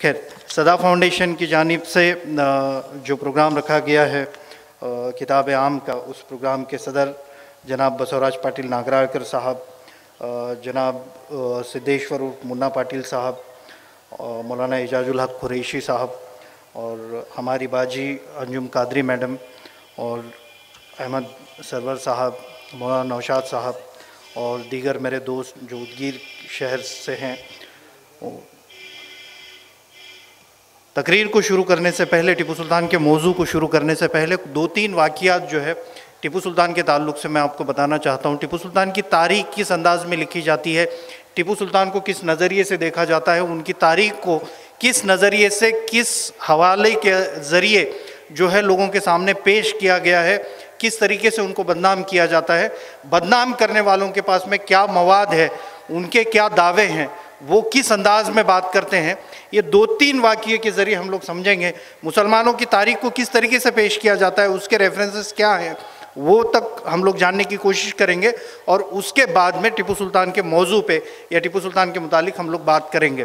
खैर, सदा फाउंडेशन की जानिब से जो प्रोग्राम रखा गया है किताब आम का, उस प्रोग्राम के सदर जनाब बसवराज पाटिल नागराकर साहब, जनाब सिद्धेश्वर उर्फ मुन्ना पाटिल साहब, मौलाना एजाजुल हक कुरैशी साहब और हमारी बाजी अंजुम कादरी मैडम और अहमद सरवर साहब, मौलाना नौशाद साहब और दीगर मेरे दोस्त जो उदगीर शहर से हैं। तकरीर को शुरू करने से पहले, टीपू सुल्तान के मौजू को शुरू करने से पहले 2-3 वाक़ियात जो है टीपू सुल्तान के ताल्लुक़ से मैं आपको बताना चाहता हूँ। टिपू सुल्तान की तारीख़ किस अंदाज़ में लिखी जाती है, टीपू सुल्तान को किस नज़रिए से देखा जाता है, उनकी तारीख़ को किस नज़रिए से, किस हवाले के ज़रिए जो है लोगों के सामने पेश किया गया है, किस तरीके से उनको बदनाम किया जाता है, बदनाम करने वालों के पास में क्या मवाद है, उनके क्या दावे हैं, वो किस अंदाज में बात करते हैं, ये 2-3 वाक़ये के ज़रिए हम लोग समझेंगे। मुसलमानों की तारीख़ को किस तरीके से पेश किया जाता है, उसके रेफरेंसेस क्या हैं, वो तक हम लोग जानने की कोशिश करेंगे और उसके बाद में टीपू सुल्तान के मौजू पे या टीपू सुल्तान के मुतालिक हम लोग बात करेंगे।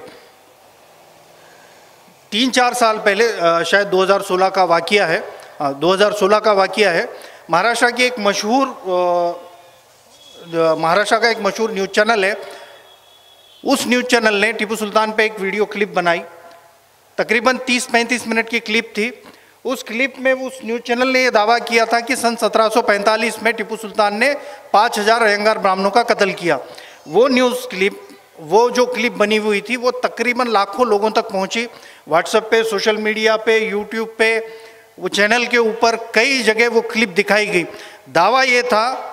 3-4 साल पहले, शायद 2016 का वाक़या है, 2016 का वाक़या है। महाराष्ट्र का एक मशहूर न्यूज़ चैनल है, उस न्यूज़ चैनल ने टीपू सुल्तान पे एक वीडियो क्लिप बनाई, तकरीबन 30-35 मिनट की क्लिप थी। उस क्लिप में उस न्यूज़ चैनल ने यह दावा किया था कि सन 1745 में टीपू सुल्तान ने 5000 अयंगार ब्राह्मणों का कत्ल किया। वो न्यूज़ क्लिप, वो जो क्लिप बनी हुई थी, वो तकरीबन लाखों लोगों तक पहुंची। व्हाट्सएप पे, सोशल मीडिया पे, यूट्यूब पे, वो चैनल के ऊपर कई जगह वो क्लिप दिखाई गई। दावा ये था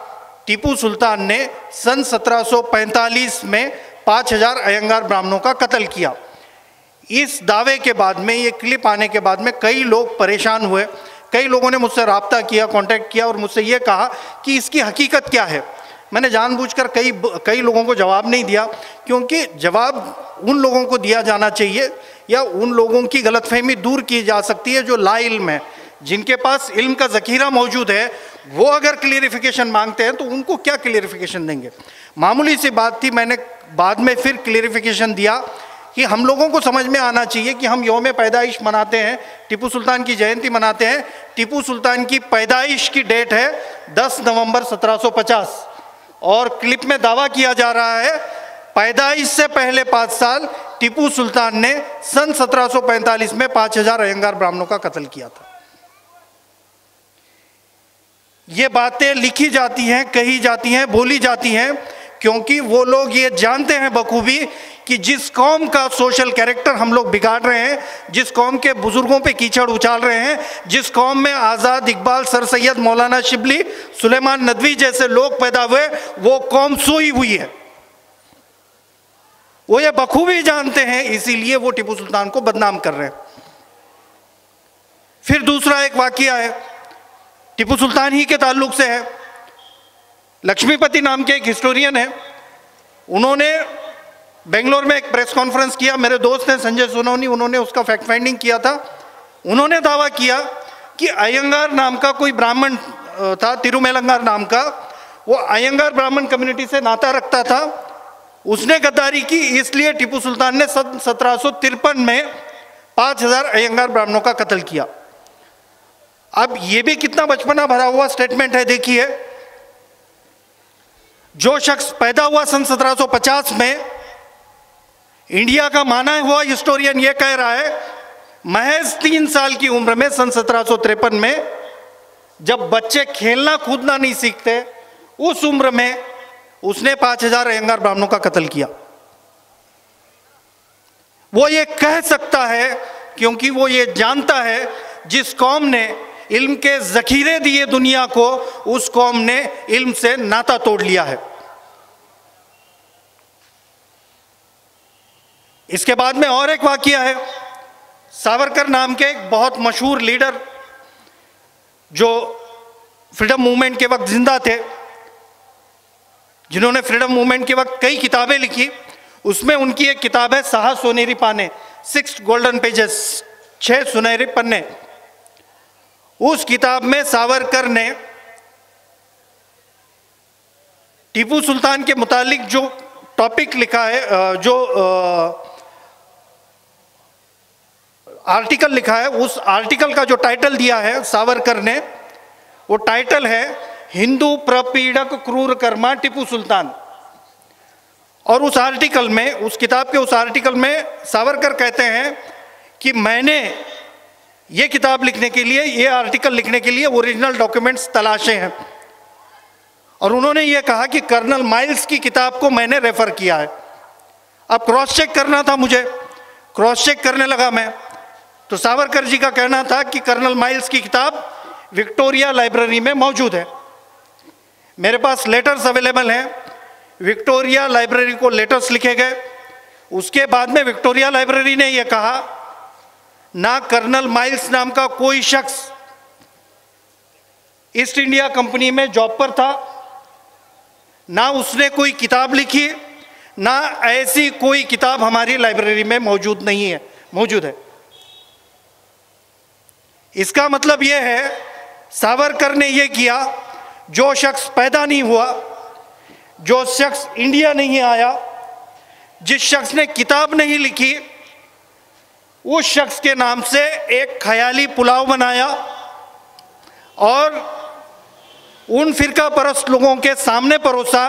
टीपू सुल्तान ने सन 1745 में 5000 अयंगार ब्राह्मणों का कत्ल किया। इस दावे के बाद में, ये क्लिप आने के बाद में कई लोग परेशान हुए, कई लोगों ने मुझसे रब्ता किया, कांटेक्ट किया और मुझसे ये कहा कि इसकी हकीकत क्या है। मैंने जानबूझकर कई लोगों को जवाब नहीं दिया, क्योंकि जवाब उन लोगों को दिया जाना चाहिए या उन लोगों की गलतफहमी दूर की जा सकती है जो लाइल्म है, जिनके पास इल्म का ज़ख़ीरा मौजूद है। वो अगर क्लियरिफिकेशन मांगते हैं तो उनको क्या क्लियरिफिकेशन देंगे। मामूली सी बात थी, मैंने बाद में फिर क्लियरिफिकेशन दिया कि हम लोगों को समझ में आना चाहिए कि हम यौम पैदाइश मनाते हैं, टीपू सुल्तान की जयंती मनाते हैं। टीपू सुल्तान की पैदाइश की डेट है 10 नवंबर 1750 और क्लिप में दावा किया जा रहा है पैदाइश से पहले 5 साल टीपू सुल्तान ने सन 1745 में 5000 अयंगार ब्राह्मणों का कत्ल किया था। ये बातें लिखी जाती हैं, कही जाती हैं, बोली जाती हैं, क्योंकि वो लोग ये जानते हैं बखूबी कि जिस कौम का सोशल कैरेक्टर हम लोग बिगाड़ रहे हैं, जिस कौम के बुजुर्गों पे कीचड़ उछाल रहे हैं, जिस कौम में आज़ाद, इकबाल, सर सैयद, मौलाना शिबली, सुलेमान नदवी जैसे लोग पैदा हुए, वो कौम सोई हुई है। वो ये बखूबी जानते हैं, इसीलिए वो टीपू सुल्तान को बदनाम कर रहे हैं। फिर दूसरा एक वाकया है, टीपू सुल्तान ही के ताल्लुक से है। लक्ष्मीपति नाम के एक हिस्टोरियन है, उन्होंने बेंगलोर में एक प्रेस कॉन्फ्रेंस किया। मेरे दोस्त हैं संजय सोनोनी, उन्होंने उसका फैक्ट फाइंडिंग किया था। उन्होंने दावा किया कि अयंगार नाम का कोई ब्राह्मण था, तिरुमेलंगार नाम का, वो अयंगार ब्राह्मण कम्युनिटी से नाता रखता था। उसने गद्दारी की, इसलिए टीपू सुल्तान ने सन 1753 में 5000 अयंगार ब्राह्मणों का कत्ल किया। अब ये भी कितना बचपना भरा हुआ स्टेटमेंट है। देखिए, जो शख्स पैदा हुआ सन 1750 में, इंडिया का माना हुआ हिस्टोरियन ये कह रहा है महज 3 साल की उम्र में सन 1753 में, जब बच्चे खेलना कूदना नहीं सीखते, उस उम्र में उसने 5000 अयंगार ब्राह्मणों का कत्ल किया। वो ये कह सकता है क्योंकि वो ये जानता है जिस कौम ने इल्म के ज़ख़ीरे दिए दुनिया को, उस कौम ने इल्म से नाता तोड़ लिया है। इसके बाद में और एक वाक़या है। सावरकर नाम के एक बहुत मशहूर लीडर जो फ्रीडम मूवमेंट के वक्त जिंदा थे, जिन्होंने फ्रीडम मूवमेंट के वक्त कई किताबें लिखी, उसमें उनकी एक किताब है साहा सोनेरी पाने, 6 गोल्डन पेजेस, 6 सुनहरे पन्ने। उस किताब में सावरकर ने टीपू सुल्तान के मुतालिक जो टॉपिक लिखा है, जो आर्टिकल लिखा है, उस आर्टिकल का जो टाइटल दिया है सावरकर ने, वो टाइटल है हिंदू प्रपीड़क क्रूर कर्मा टीपू सुल्तान। और उस आर्टिकल में, उस किताब के उस आर्टिकल में सावरकर कहते हैं कि मैंने ये किताब लिखने के लिए, ये आर्टिकल लिखने के लिए ओरिजिनल डॉक्यूमेंट्स तलाशे हैं। और उन्होंने ये कहा कि कर्नल माइल्स की किताब को मैंने रेफर किया है। अब क्रॉस चेक करना था मुझे, क्रॉस चेक करने लगा मैं, तो सावरकर जी का कहना था कि कर्नल माइल्स की किताब विक्टोरिया लाइब्रेरी में मौजूद है। मेरे पास लेटर्स अवेलेबल हैं, विक्टोरिया लाइब्रेरी को लेटर्स लिखे गए। उसके बाद में विक्टोरिया लाइब्रेरी ने यह कहा, ना कर्नल माइल्स नाम का कोई शख्स ईस्ट इंडिया कंपनी में जॉब पर था, ना उसने कोई किताब लिखी, ना ऐसी कोई किताब हमारी लाइब्रेरी में मौजूद नहीं है, मौजूद है। इसका मतलब यह है, सावरकर ने यह किया, जो शख्स पैदा नहीं हुआ, जो शख्स इंडिया नहीं आया, जिस शख्स ने किताब नहीं लिखी, उस शख्स के नाम से एक ख्याली पुलाव बनाया और उन फिरका परस्त लोगों के सामने परोसा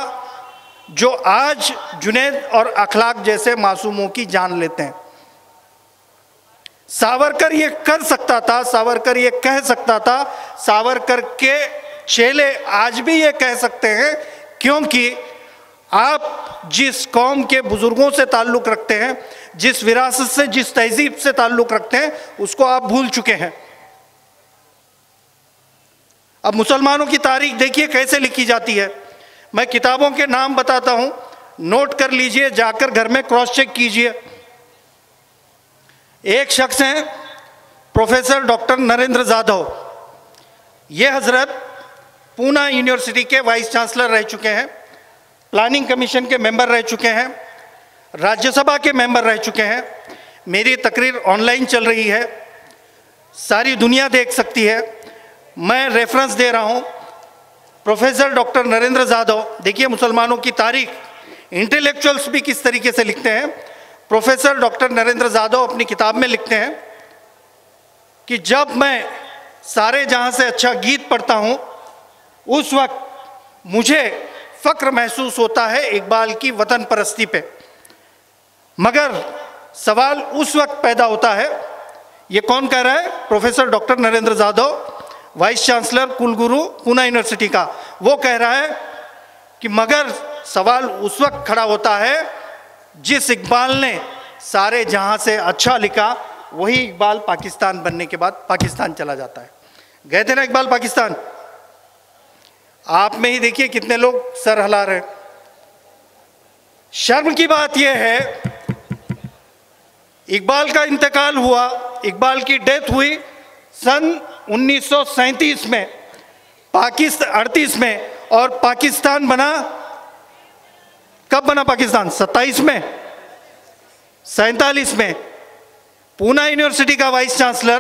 जो आज जुनैद और अखलाक जैसे मासूमों की जान लेते हैं। सावरकर ये कर सकता था, सावरकर ये कह सकता था, सावरकर के चेले आज भी ये कह सकते हैं, क्योंकि आप जिस कौम के बुजुर्गों से ताल्लुक़ रखते हैं, जिस विरासत से, जिस तहजीब से ताल्लुक़ रखते हैं, उसको आप भूल चुके हैं। अब मुसलमानों की तारीख देखिए कैसे लिखी जाती है। मैं किताबों के नाम बताता हूं, नोट कर लीजिए, जाकर घर में क्रॉस चेक कीजिए। एक शख्स हैं प्रोफेसर डॉक्टर नरेंद्र जाधव। ये हजरत पूना यूनिवर्सिटी के वाइस चांसलर रह चुके हैं, प्लानिंग कमीशन के मेंबर रह चुके हैं, राज्यसभा के मेंबर रह चुके हैं। मेरी तकरीर ऑनलाइन चल रही है, सारी दुनिया देख सकती है। मैं रेफरेंस दे रहा हूँ, प्रोफेसर डॉक्टर नरेंद्र जाधव। देखिए मुसलमानों की तारीख, इंटेलेक्चुअल्स भी किस तरीके से लिखते हैं। प्रोफेसर डॉक्टर नरेंद्र जाधव अपनी किताब में लिखते हैं कि जब मैं सारे जहां से अच्छा गीत पढ़ता हूँ, उस वक्त मुझे फ़क्र महसूस होता है इकबाल की वतन परस्ती पे। मगर सवाल उस वक्त पैदा होता है, ये कौन कह रहा है? Professor doctor Narendra Jadhav, vice chancellor कुलगुरु पूना यूनिवर्सिटी का। वो कह रहा है कि मगर सवाल उस वक्त खड़ा होता है जिस इकबाल ने सारे जहां से अच्छा लिखा, वही इकबाल पाकिस्तान बनने के बाद पाकिस्तान चला जाता है। गए थे ना इकबाल पाकिस्तान? आप में ही देखिए कितने लोग सर हिला रहे हैं। शर्म की बात यह है, इकबाल का इंतकाल हुआ, इकबाल की डेथ हुई सन 1937 में, पाकिस्तान 38 में, और पाकिस्तान बना कब बना? पाकिस्तान 27 में, 47 में। पूना यूनिवर्सिटी का वाइस चांसलर,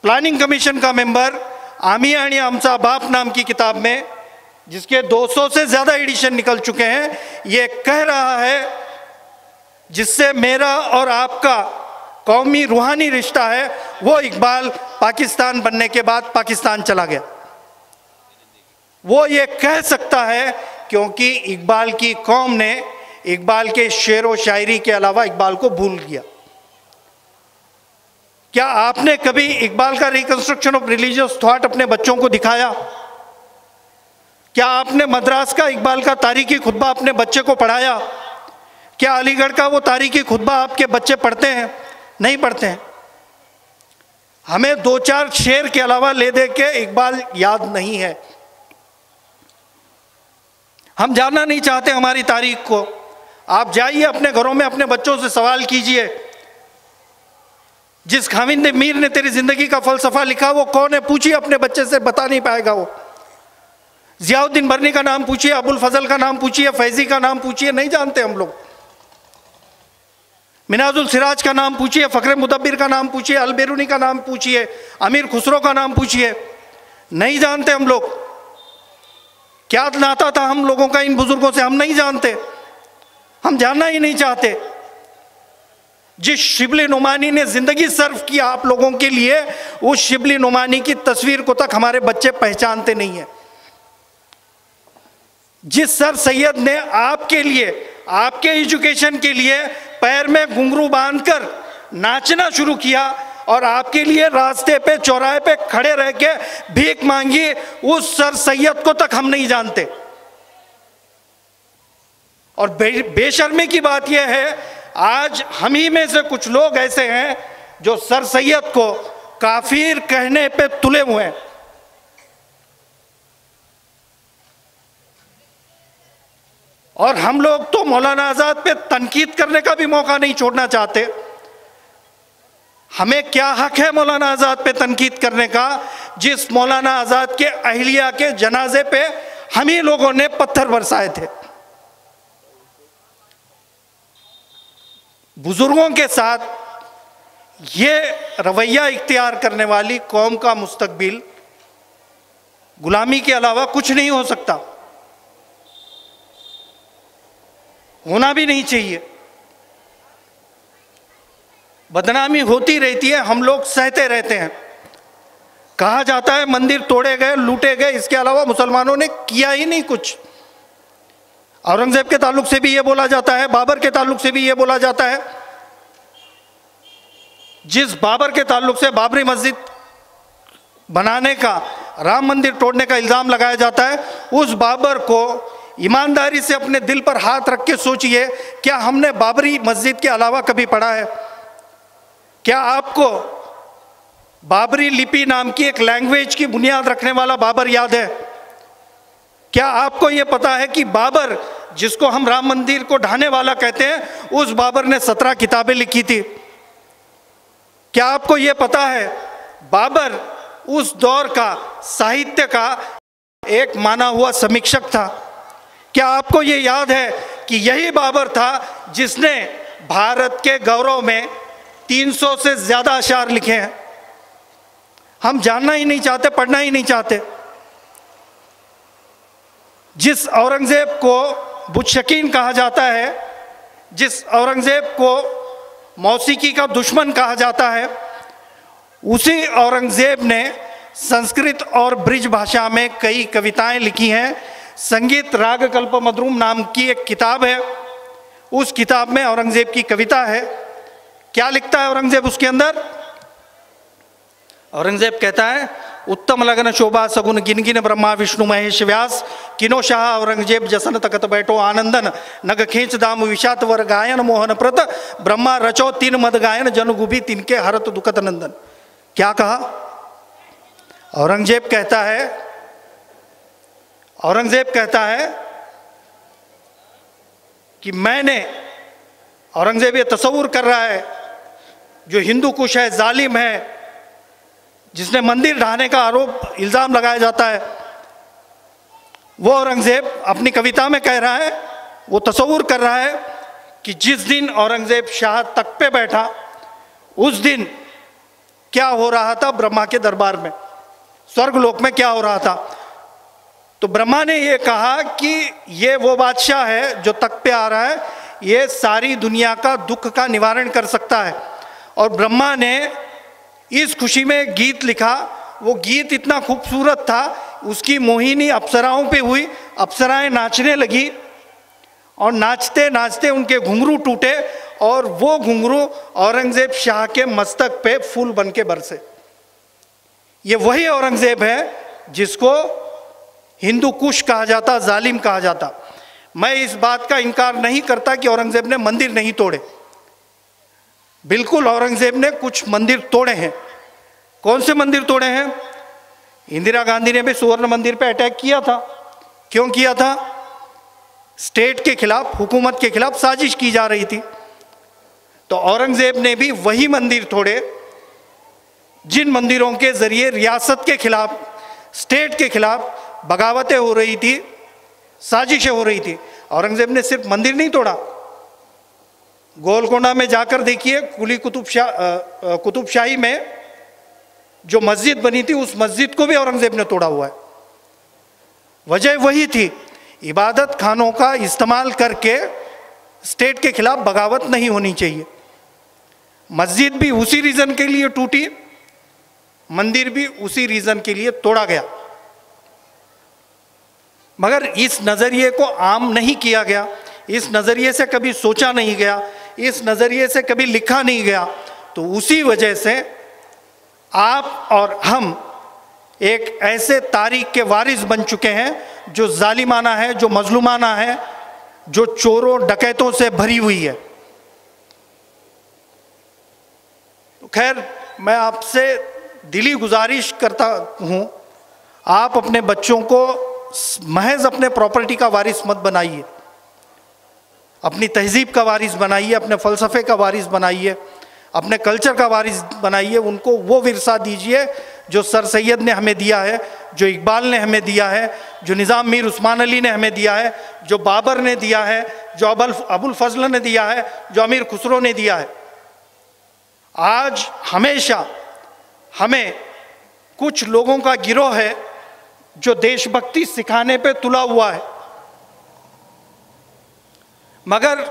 प्लानिंग कमीशन का मेंबर, आमिया आणि आमचा बाप नाम की किताब में, जिसके 200 से ज़्यादा एडिशन निकल चुके हैं, ये कह रहा है, जिससे मेरा और आपका कौमी रूहानी रिश्ता है, वो इकबाल पाकिस्तान बनने के बाद पाकिस्तान चला गया। वो ये कह सकता है क्योंकि इकबाल की कौम ने इकबाल के शेर व शायरी के अलावा इकबाल को भूल गया। क्या आपने कभी इकबाल का रिकंस्ट्रक्शन ऑफ रिलीजियस थॉट अपने बच्चों को दिखाया? क्या आपने मद्रास का इकबाल का तारीखी खुतबा अपने बच्चे को पढ़ाया? क्या अलीगढ़ का वो तारीखी खुतबा आपके बच्चे पढ़ते हैं? नहीं पढ़ते हैं। हमें 2-4 शेर के अलावा ले दे के इकबाल याद नहीं है। हम जानना नहीं चाहते हमारी तारीख को। आप जाइए अपने घरों में, अपने बच्चों से सवाल कीजिए, जिस खाविंद मीर ने तेरी जिंदगी का फलसफा लिखा वो कौन है? पूछिए अपने बच्चे से, बता नहीं पाएगा वो। जियाउद्दीन बर्नी का नाम पूछिए, अबुल फजल का नाम पूछिए, फैजी का नाम पूछिए, नहीं जानते हम लोग। मिनाजुल सिराज का नाम पूछिए, फ़ख्र मुदब्बिर का नाम पूछिए, अल बेरूनी का नाम पूछिए, अमीर खुसरो का नाम पूछिए, नहीं जानते हम लोग। क्या नाता था हम लोगों का इन बुजुर्गों से, हम नहीं जानते, हम जानना ही नहीं चाहते। जिस शिबली नुमानी ने जिंदगी सर्व किया आप लोगों के लिए, उस शिबली नुमानी की तस्वीर को तक हमारे बच्चे पहचानते नहीं है। जिस सर सैयद ने आपके लिए, आपके एजुकेशन के लिए पैर में घुंघरू बांधकर नाचना शुरू किया और आपके लिए रास्ते पे चौराहे पे खड़े रह के भीख मांगी, उस सर सैयद को तक हम नहीं जानते। और बेशर्मी की बात यह है, आज हम ही में से कुछ लोग ऐसे हैं जो सर सैयद को काफिर कहने पे तुले हुए हैं। और हम लोग तो मौलाना आजाद पे तनकीद करने का भी मौका नहीं छोड़ना चाहते। हमें क्या हक है मौलाना आजाद पे तनकीद करने का, जिस मौलाना आजाद के अहलिया के जनाजे पे हम ही लोगों ने पत्थर बरसाए थे। बुजुर्गों के साथ ये रवैया इख्तियार करने वाली कौम का मुस्तकबिल गुलामी के अलावा कुछ नहीं हो सकता, होना भी नहीं चाहिए। बदनामी होती रहती है, हम लोग सहते रहते हैं। कहा जाता है मंदिर तोड़े गए, लूटे गए, इसके अलावा मुसलमानों ने किया ही नहीं कुछ। औरंगजेब के ताल्लुक से भी ये बोला जाता है, बाबर के ताल्लुक से भी ये बोला जाता है। जिस बाबर के ताल्लुक से बाबरी मस्जिद बनाने का, राम मंदिर तोड़ने का इल्ज़ाम लगाया जाता है, उस बाबर को ईमानदारी से अपने दिल पर हाथ रख के सोचिए, क्या हमने बाबरी मस्जिद के अलावा कभी पढ़ा है? क्या आपको बाबरी लिपि नाम की एक लैंग्वेज की बुनियाद रखने वाला बाबर याद है? क्या आपको यह पता है कि बाबर, जिसको हम राम मंदिर को ढाने वाला कहते हैं, उस बाबर ने 17 किताबें लिखी थी? क्या आपको यह पता है बाबर उस दौर का साहित्य का एक माना हुआ समीक्षक था? क्या आपको ये याद है कि यही बाबर था जिसने भारत के गौरव में 300 से ज़्यादा अशार लिखे हैं? हम जानना ही नहीं चाहते, पढ़ना ही नहीं चाहते। जिस औरंगजेब को बुतशकीन कहा जाता है, जिस औरंगजेब को मौसीकी का दुश्मन कहा जाता है, उसी औरंगजेब ने संस्कृत और ब्रिज भाषा में कई कविताएं लिखी हैं। संगीत राग कल्पमद्रुम नाम की एक किताब है, उस किताब में औरंगजेब की कविता है। क्या लिखता है औरंगजेब उसके अंदर? औरंगजेब कहता है, उत्तम लगन शोभा सगुन गिन गिन ब्रह्मा विष्णु महेश व्यास, किनो शाह औरंगजेब जसन तकत बैठो आनंदन, नग खींच दाम विषात वर गायन मोहन प्रत, ब्रह्मा रचो तीन मद गायन जन गुभी तिनके हरत दुखत नंदन। क्या कहा? औरंगजेब कहता है कि मैंने, औरंगजेब ये तस्वुर कर रहा है, जो हिंदू कुश है, जालिम है, जिसने मंदिर ढाने का आरोप इल्ज़ाम लगाया जाता है, वो औरंगजेब अपनी कविता में कह रहा है, वो तस्वुर कर रहा है कि जिस दिन औरंगजेब शाह तख्त पे बैठा, उस दिन क्या हो रहा था ब्रह्मा के दरबार में, स्वर्गलोक में क्या हो रहा था। तो ब्रह्मा ने ये कहा कि ये वो बादशाह है जो तख्त पे आ रहा है, ये सारी दुनिया का दुख का निवारण कर सकता है। और ब्रह्मा ने इस खुशी में गीत लिखा। वो गीत इतना खूबसूरत था, उसकी मोहिनी अप्सराओं पे हुई, अप्सराएं नाचने लगी और नाचते नाचते उनके घुंघरू टूटे और वो घुंघरू औरंगजेब शाह के मस्तक पे फूल बन के बरसे। ये वही औरंगजेब है जिसको हिंदू कुश कहा जाता, जालिम कहा जाता। मैं इस बात का इनकार नहीं करता कि औरंगजेब ने मंदिर नहीं तोड़े, बिल्कुल औरंगजेब ने कुछ मंदिर तोड़े हैं। कौन से मंदिर तोड़े हैं? इंदिरा गांधी ने भी सुवर्ण मंदिर पे अटैक किया था। क्यों किया था? स्टेट के खिलाफ, हुकूमत के खिलाफ साजिश की जा रही थी। तो औरंगजेब ने भी वही मंदिर तोड़े जिन मंदिरों के जरिए रियासत के खिलाफ, स्टेट के खिलाफ बगावतें हो रही थी, साजिशें हो रही थी। औरंगजेब ने सिर्फ मंदिर नहीं तोड़ा, गोलकोंडा में जाकर देखिए, कुली कुतुबशाही में जो मस्जिद बनी थी, उस मस्जिद को भी औरंगजेब ने तोड़ा हुआ है। वजह वही थी, इबादत खानों का इस्तेमाल करके स्टेट के खिलाफ बगावत नहीं होनी चाहिए। मस्जिद भी उसी रीजन के लिए टूटी, मंदिर भी उसी रीजन के लिए तोड़ा गया, मगर इस नजरिए को आम नहीं किया गया, इस नजरिए से कभी सोचा नहीं गया, इस नजरिए से कभी लिखा नहीं गया। तो उसी वजह से आप और हम एक ऐसे तारीख के वारिस बन चुके हैं जो जालिमाना है, जो मजलूमाना है, जो चोरों डकैतों से भरी हुई है। तो खैर, मैं आपसे दिली गुजारिश करता हूं, आप अपने बच्चों को महज अपने प्रॉपर्टी का वारिस मत बनाइए, अपनी तहजीब का वारिस बनाइए, अपने फ़लसफ़े का वारिस बनाइए, अपने कल्चर का वारिस बनाइए। उनको वो विरसा दीजिए जो सर सैयद ने हमें दिया है, जो इकबाल ने हमें दिया है, जो निज़ाम मीर उस्मान अली ने हमें दिया है, जो बाबर ने दिया है, जो अबुल फजल ने दिया है, जो अमीर खुसरो ने दिया है। आज हमेशा हमें कुछ लोगों का गिरोह है जो देशभक्ति सिखाने पे तुला हुआ है, मगर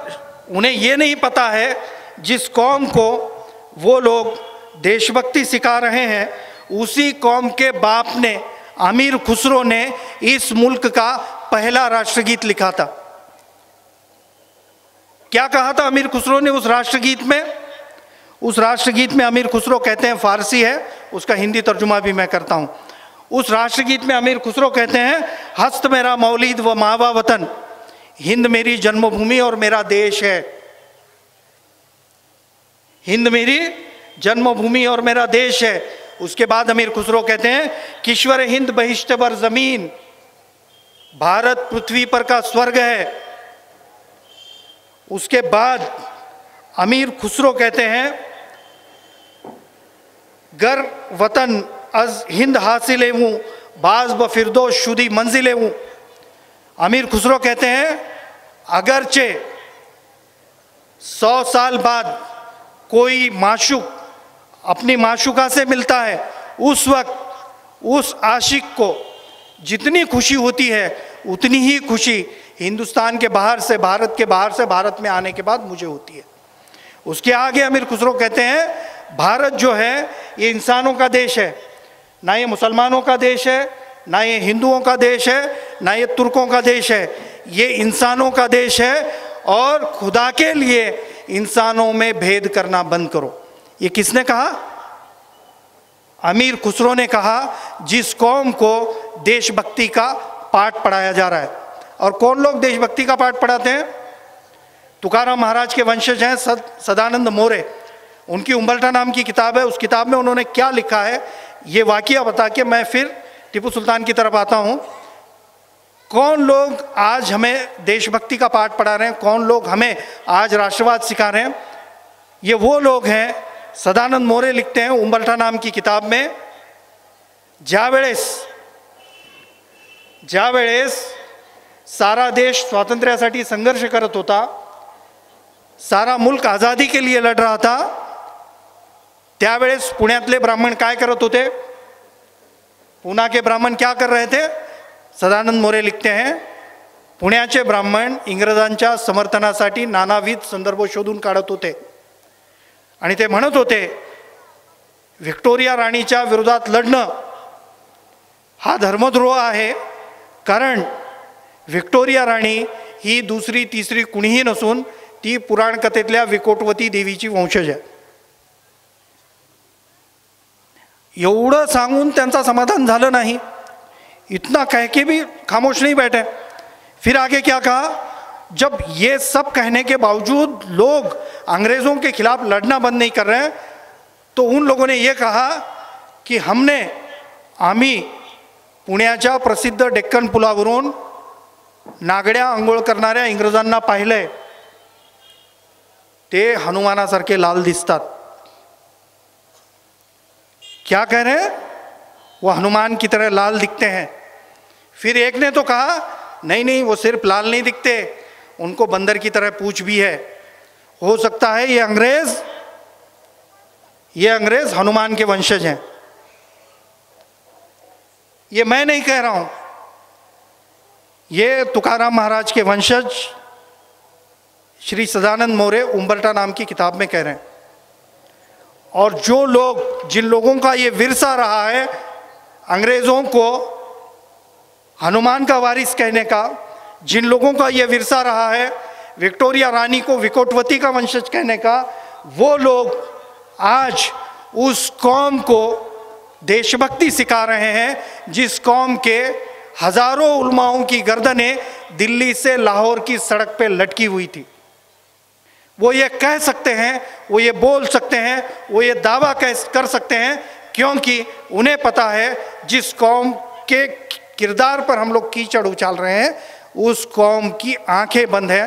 उन्हें ये नहीं पता है जिस कौम को वो लोग देशभक्ति सिखा रहे हैं, उसी कौम के बाप ने, अमीर खुसरो ने इस मुल्क का पहला राष्ट्रगीत लिखा था। क्या कहा था अमीर खुसरो ने उस राष्ट्रगीत में? उस राष्ट्रगीत में अमीर खुसरो कहते हैं, फारसी है, उसका हिंदी तर्जुमा भी मैं करता हूं। उस राष्ट्रगीत में अमीर खुसरो कहते हैं, हस्त मेरा मौलिद व मावा वतन, हिंद मेरी जन्मभूमि और मेरा देश है। हिंद मेरी जन्मभूमि और मेरा देश है। उसके बाद अमीर खुसरो कहते हैं, किश्वर हिंद बहिश्त बर जमीन, भारत पृथ्वी पर का स्वर्ग है। उसके बाद अमीर खुसरो कहते हैं, गर वतन अज हिंद हासिले हूँ, बाज ब फिरदोस शुदी मंजिले हूँ। अमीर खुसरो कहते हैं, अगरचे 100 साल बाद कोई माशूक अपनी माशूका से मिलता है, उस वक्त उस आशिक को जितनी खुशी होती है उतनी ही खुशी हिंदुस्तान के बाहर से, भारत के बाहर से भारत में आने के बाद मुझे होती है। उसके आगे अमीर खुसरो कहते हैं, भारत जो है ये इंसानों का देश है, ना ये मुसलमानों का देश है, ना ये हिंदुओं का देश है, ना ये तुर्कों का देश है, ये इंसानों का देश है। और खुदा के लिए इंसानों में भेद करना बंद करो। ये किसने कहा? अमीर खुसरो ने कहा, जिस कौम को देशभक्ति का पाठ पढ़ाया जा रहा है। और कौन लोग देशभक्ति का पाठ पढ़ाते हैं? तुकाराम महाराज के वंशज हैं सदानंद मोरे, उनकी उम्बल्टा नाम की किताब है। उस किताब में उन्होंने क्या लिखा है, ये वाकया बता के मैं फिर टीपू सुल्तान की तरफ आता हूँ। कौन लोग आज हमें देशभक्ति का पाठ पढ़ा रहे हैं, कौन लोग हमें आज राष्ट्रवाद सिखा रहे हैं? ये वो लोग हैं, सदानंद मोरे लिखते हैं उम्बल्टा नाम की किताब में, ज्यावेळेस सारा देश स्वातंत्र्यासाठी संघर्ष करत होता, सारा मुल्क आज़ादी के लिए लड़ रहा था, त्यावेळेस पुण्यातले ब्राह्मण काय करत होते? पुणा के ब्राह्मण क्या कर रहे थे? सदानंद मोरे लिखते हैं, पुण्याचे ब्राह्मण इंग्रजांच्या समर्थनासाठी नानाविध संदर्भ शोधून काढत होते आणि ते म्हणत होते, व्हिक्टोरिया राणीच्या विरोधात लढणं हा धर्मद्रोह आहे, कारण व्हिक्टोरिया राणी ही दुसरी तिसरी कुणीही नसून ती पुराण कथेतल्या विकोटवती देवीची वंशज आहे। एवढं सांगून त्यांचा समाधान झालं नाही, इतना कह के भी खामोश नहीं बैठे। फिर आगे क्या कहा, जब ये सब कहने के बावजूद लोग अंग्रेज़ों के खिलाफ लड़ना बंद नहीं कर रहे हैं, तो उन लोगों ने ये कहा कि आम्ही पुण्याच्या प्रसिद्ध डेक्कन पुलावरून नागड्या आंघोळ करणाऱ्या इंग्रजांना पाहिलंय, ते हनुमानासारखे लाल दिसतात। क्या कह रहे हैं? वो हनुमान की तरह लाल दिखते हैं। फिर एक ने तो कहा, नहीं नहीं, वो सिर्फ लाल नहीं दिखते, उनको बंदर की तरह पूंछ भी है। हो सकता है ये अंग्रेज हनुमान के वंशज हैं। ये मैं नहीं कह रहा हूं, ये तुकाराम महाराज के वंशज श्री सदानंद मोरे उम्बल्टा नाम की किताब में कह रहे हैं। और जो लोग, जिन लोगों का ये विरसा रहा है अंग्रेज़ों को हनुमान का वारिस कहने का, जिन लोगों का ये विरसा रहा है विक्टोरिया रानी को विकोटवती का वंशज कहने का, वो लोग आज उस कौम को देशभक्ति सिखा रहे हैं जिस कौम के हजारों उलमाओं की गर्दनें दिल्ली से लाहौर की सड़क पे लटकी हुई थी। वो ये कह सकते हैं, वो ये बोल सकते हैं, वो ये दावा कर सकते हैं क्योंकि उन्हें पता है जिस कौम के किरदार पर हम लोग कीचड़ उछाल रहे हैं उस कौम की आंखें बंद है,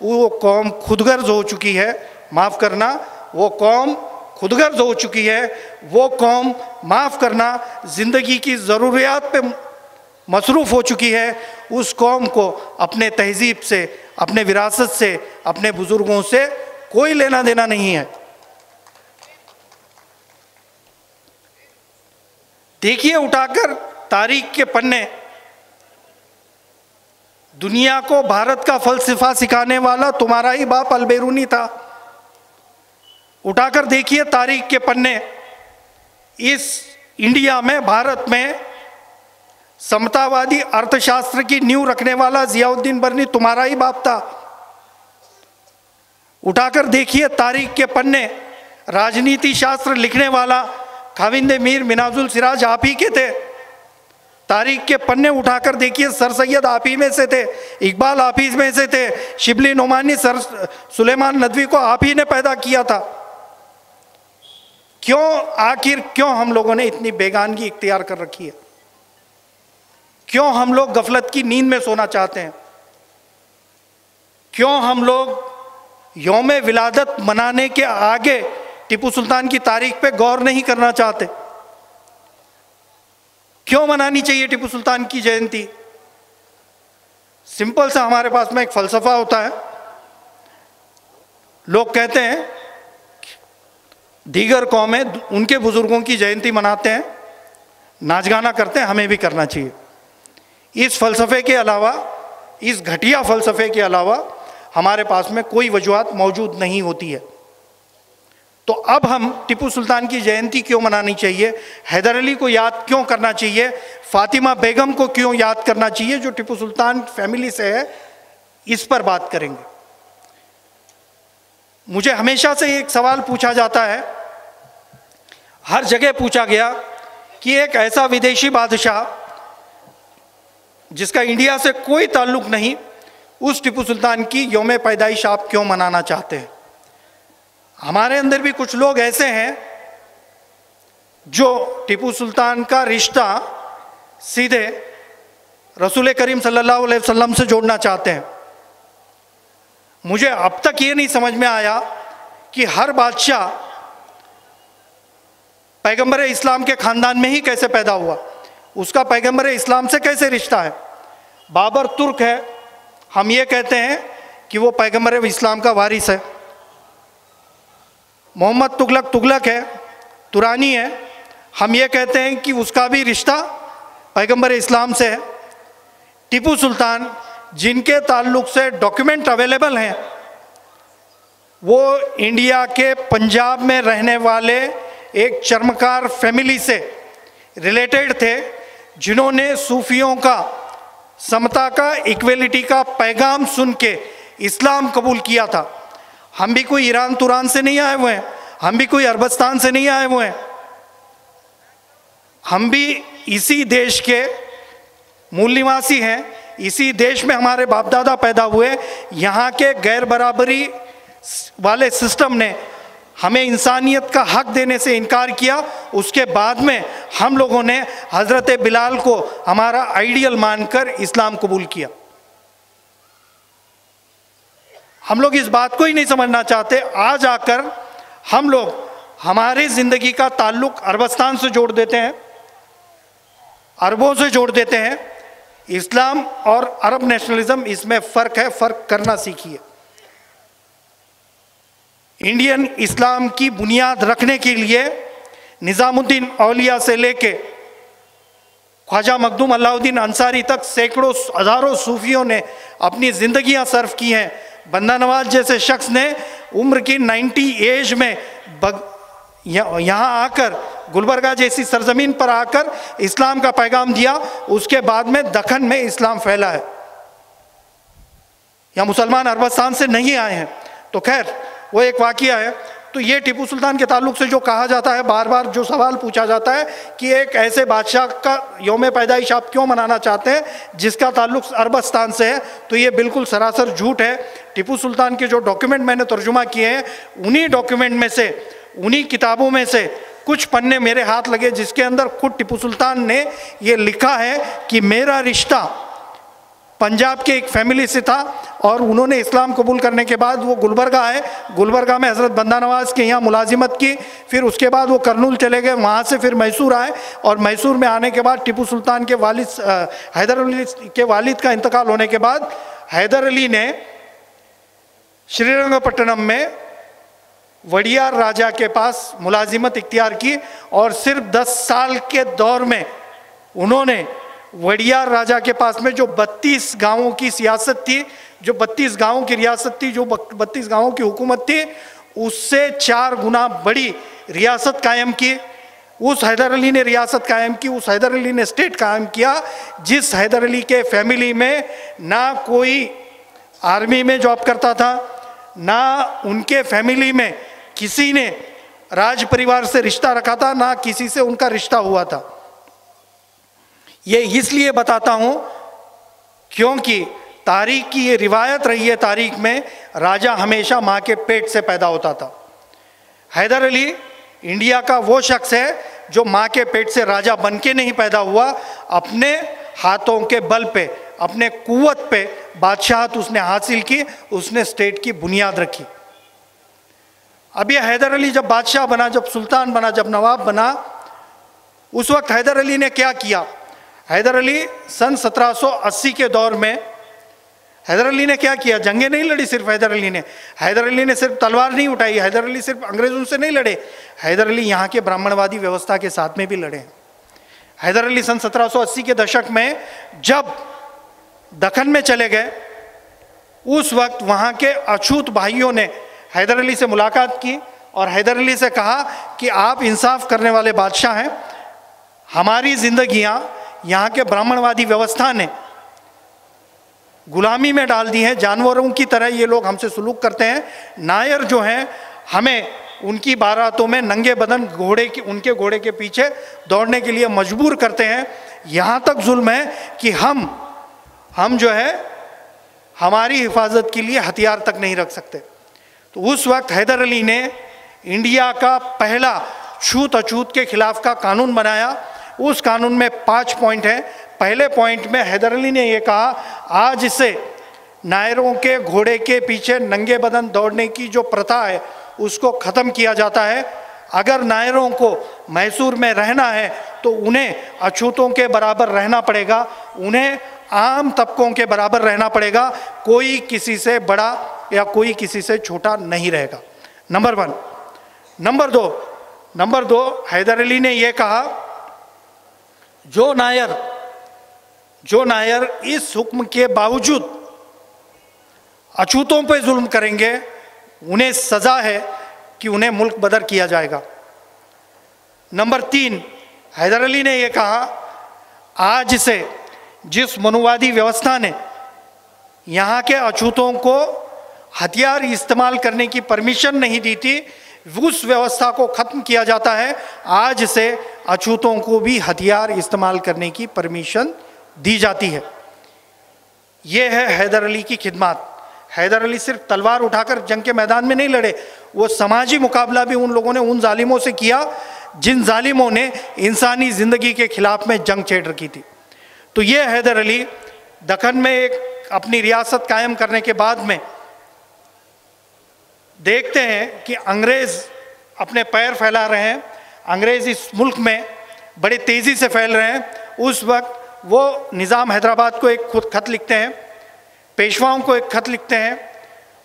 वो कौम खुदगर्ज हो चुकी है। माफ़ करना, वो कौम खुदगर्ज हो चुकी है, वो कौम माफ़ करना ज़िंदगी की ज़रूरियात पे मसरूफ़ हो चुकी है। उस कौम को अपने तहज़ीब से, अपने विरासत से, अपने बुज़ुर्गों से कोई लेना देना नहीं है। देखिए उठाकर तारीख के पन्ने, दुनिया को भारत का फलसफा सिखाने वाला तुम्हारा ही बाप अलबेरूनी था। उठाकर देखिए तारीख के पन्ने, इस इंडिया में, भारत में समतावादी अर्थशास्त्र की नींव रखने वाला जियाउद्दीन बर्नी तुम्हारा ही बाप था। उठाकर देखिए तारीख के पन्ने, राजनीति शास्त्र लिखने वाला खाविंद मीर मिनाजुल सिराज आप ही के थे। तारीख के पन्ने उठाकर देखिए, सर सैयद आप ही में से थे, इकबाल आप ही में से थे, शिबली नोमानी, सर सुलेमान नदवी को आप ही ने पैदा किया था। आखिर क्यों हम लोगों ने इतनी बेगानगी इख्तियार कर रखी है? क्यों हम लोग गफलत की नींद में सोना चाहते हैं? क्यों हम लोग यौम विलादत मनाने के आगे टीपू सुल्तान की तारीख पे गौर नहीं करना चाहते? क्यों मनानी चाहिए टीपू सुल्तान की जयंती? सिंपल सा हमारे पास में एक फलसफा होता है। लोग कहते हैं दीगर कौमें उनके बुजुर्गों की जयंती मनाते हैं, नाच गाना करते हैं, हमें भी करना चाहिए। इस फलसफे के अलावा, इस घटिया फलसफे के अलावा हमारे पास में कोई वजूहत मौजूद नहीं होती है। तो अब हम टीपू सुल्तान की जयंती क्यों मनानी चाहिए, हैदर अली को याद क्यों करना चाहिए, फातिमा बेगम को क्यों याद करना चाहिए जो टीपू सुल्तान फैमिली से है, इस पर बात करेंगे। मुझे हमेशा से एक सवाल पूछा जाता है, हर जगह पूछा गया कि एक ऐसा विदेशी बादशाह जिसका इंडिया से कोई ताल्लुक नहीं, उस टीपू सुल्तान की यौम पैदाइश आप क्यों मनाना चाहते हैं? हमारे अंदर भी कुछ लोग ऐसे हैं जो टीपू सुल्तान का रिश्ता सीधे रसूल करीम सल्लल्लाहु अलैहि वसल्लम से जोड़ना चाहते हैं। मुझे अब तक ये नहीं समझ में आया कि हर बादशाह पैगंबर इस्लाम के ख़ानदान में ही कैसे पैदा हुआ, उसका पैगंबर इस्लाम से कैसे रिश्ता है। बाबर तुर्क है, हम ये कहते हैं कि वो पैगंबर इस्लाम का वारिस है। मोहम्मद तुगलक है, तुरानी है, हम ये कहते हैं कि उसका भी रिश्ता पैगंबर इस्लाम से है। टीपू सुल्तान, जिनके ताल्लुक से डॉक्यूमेंट अवेलेबल हैं, वो इंडिया के पंजाब में रहने वाले एक चर्मकार फैमिली से रिलेटेड थे, जिन्होंने सूफियों का, समता का, इक्वलिटी का पैगाम सुन के इस्लाम कबूल किया था। हम भी कोई ईरान तुरान से नहीं आए हुए हैं, हम भी कोई अरबस्तान से नहीं आए हुए हैं, हम भी इसी देश के मूल निवासी हैं, इसी देश में हमारे बाप दादा पैदा हुए। यहाँ के गैर बराबरी वाले सिस्टम ने हमें इंसानियत का हक देने से इनकार किया। उसके बाद में हम लोगों ने हज़रत बिलाल को हमारा आइडियल मानकर इस्लाम कबूल किया। हम लोग इस बात को ही नहीं समझना चाहते। आज आकर हम लोग हमारी ज़िंदगी का ताल्लुक़ अरबस्तान से जोड़ देते हैं, अरबों से जोड़ देते हैं। इस्लाम और अरब नेशनलिज्म, इसमें फ़र्क है, फ़र्क करना सीखिए। इंडियन इस्लाम की बुनियाद रखने के लिए निज़ामुद्दीन औलिया से लेके ख्वाजा मखदूम अलाउद्दीन अंसारी तक सैकड़ों हज़ारों सूफियों ने अपनी ज़िंदगियां सर्व की हैं। बंदा नवाज जैसे शख्स ने उम्र की 90 एज में यहाँ आकर गुलबर्गा जैसी सरजमीन पर आकर इस्लाम का पैगाम दिया। उसके बाद में दक्कन में इस्लाम फैला है। यहाँ मुसलमान अरबस्तान से नहीं आए हैं। तो खैर वो एक वाक़या है। तो ये टीपू सुल्तान के ताल्लुक से जो कहा जाता है, बार बार जो सवाल पूछा जाता है कि एक ऐसे बादशाह का यौम पैदाइश आप क्यों मनाना चाहते हैं जिसका ताल्लुक अरबस्तान से है, तो ये बिल्कुल सरासर झूठ है। टीपू सुल्तान के जो डॉक्यूमेंट मैंने तर्जुमा किए हैं, उन्हीं डॉक्यूमेंट में से, उन्हीं किताबों में से कुछ पन्ने मेरे हाथ लगे जिसके अंदर खुद टीपू सुल्तान ने ये लिखा है कि मेरा रिश्ता पंजाब के एक फैमिली से था और उन्होंने इस्लाम कबूल करने के बाद वो गुलबर्गा आए, गुलबर्गा में हज़रत बंदा नवाज़ के यहाँ मुलाजिमत की, फिर उसके बाद वो करनूल चले गए, वहाँ से फिर मैसूर आए और मैसूर में आने के बाद टीपू सुल्तान के वालिद हैदर अली के वालिद का इंतकाल होने के बाद हैदर अली ने श्रीरंगपट्टनम में वडियार राजा के पास मुलाजिमत इख्तियार की और सिर्फ 10 साल के दौर में उन्होंने वडियार राजा के पास में जो 32 गांवों की सियासत थी, जो 32 गांवों की रियासत थी, जो 32 गांवों की हुकूमत थी, उससे 4 गुना बड़ी रियासत कायम की। उस हैदर अली ने रियासत कायम की, उस हैदर अली ने स्टेट कायम किया जिस हैदर अली के फैमिली में ना कोई आर्मी में जॉब करता था, ना उनके फैमिली में किसी ने राज परिवार से रिश्ता रखा था, ना किसी से उनका रिश्ता हुआ था। ये इसलिए बताता हूँ क्योंकि तारीख की ये रिवायत रही है, तारीख में राजा हमेशा माँ के पेट से पैदा होता था। हैदर अली इंडिया का वो शख्स है जो माँ के पेट से राजा बन के नहीं पैदा हुआ, अपने हाथों के बल पे, अपने कुव्वत पे बादशाहत उसने हासिल की, उसने स्टेट की बुनियाद रखी। अब ये हैदर अली जब बादशाह बना, जब सुल्तान बना, जब नवाब बना, उस वक्त हैदर अली ने क्या किया? हैदर अली सन 1780 के दौर में हैदर अली ने क्या किया? जंगें नहीं लड़ी सिर्फ हैदर अली ने सिर्फ तलवार नहीं उठाई, हैदर अली सिर्फ अंग्रेज़ों से नहीं लड़े, हैदर अली यहाँ के ब्राह्मणवादी व्यवस्था के साथ में भी लड़े। हैदर अली सन 1780 के दशक में जब दक्कन में चले गए, उस वक्त वहाँ के अछूत भाइयों ने हैदर अली से मुलाकात की और हैदर अली से कहा कि आप इंसाफ करने वाले बादशाह हैं, हमारी जिंदगियाँ यहाँ के ब्राह्मणवादी व्यवस्था ने गुलामी में डाल दी हैं, जानवरों की तरह ये लोग हमसे सुलूक करते हैं। नायर जो हैं, हमें उनकी बारातों में नंगे बदन उनके घोड़े के पीछे दौड़ने के लिए मजबूर करते हैं। यहाँ तक जुल्म है कि हम जो है हमारी हिफाजत के लिए हथियार तक नहीं रख सकते। तो उस वक्त हैदर अली ने इंडिया का पहला छूत अछूत के खिलाफ का कानून बनाया। उस कानून में 5 पॉइंट हैं। पहले पॉइंट में हैदर अली ने यह कहा, आज से नायरों के घोड़े के पीछे नंगे बदन दौड़ने की जो प्रथा है उसको ख़त्म किया जाता है। अगर नायरों को मैसूर में रहना है तो उन्हें अछूतों के बराबर रहना पड़ेगा, उन्हें आम तबकों के बराबर रहना पड़ेगा, कोई किसी से बड़ा या कोई किसी से छोटा नहीं रहेगा। नंबर 1। नंबर दो हैदर अली ने यह कहा, जो नायर इस हुक्म के बावजूद अछूतों पर जुल्म करेंगे, उन्हें सजा है कि उन्हें मुल्क बदर किया जाएगा। नंबर 3, हैदर अली ने यह कहा, आज से जिस मनुवादी व्यवस्था ने यहाँ के अछूतों को हथियार इस्तेमाल करने की परमिशन नहीं दी थी, उस व्यवस्था को ख़त्म किया जाता है। आज से अछूतों को भी हथियार इस्तेमाल करने की परमिशन दी जाती है। ये है हैदर अली की खिदमत। हैदर अली सिर्फ तलवार उठाकर जंग के मैदान में नहीं लड़े, वो समाजी मुकाबला भी उन लोगों ने उन जालिमों से किया जिन जालिमों ने इंसानी ज़िंदगी के खिलाफ में जंग छेड़ रखी थी। तो ये हैदर अली दक्कन में एक अपनी रियासत कायम करने के बाद में देखते हैं कि अंग्रेज़ अपने पैर फैला रहे हैं, अंग्रेज़ इस मुल्क में बड़े तेज़ी से फैल रहे हैं। उस वक्त वो निज़ाम हैदराबाद को एक खुद खत लिखते हैं, पेशवाओं को एक खत लिखते हैं,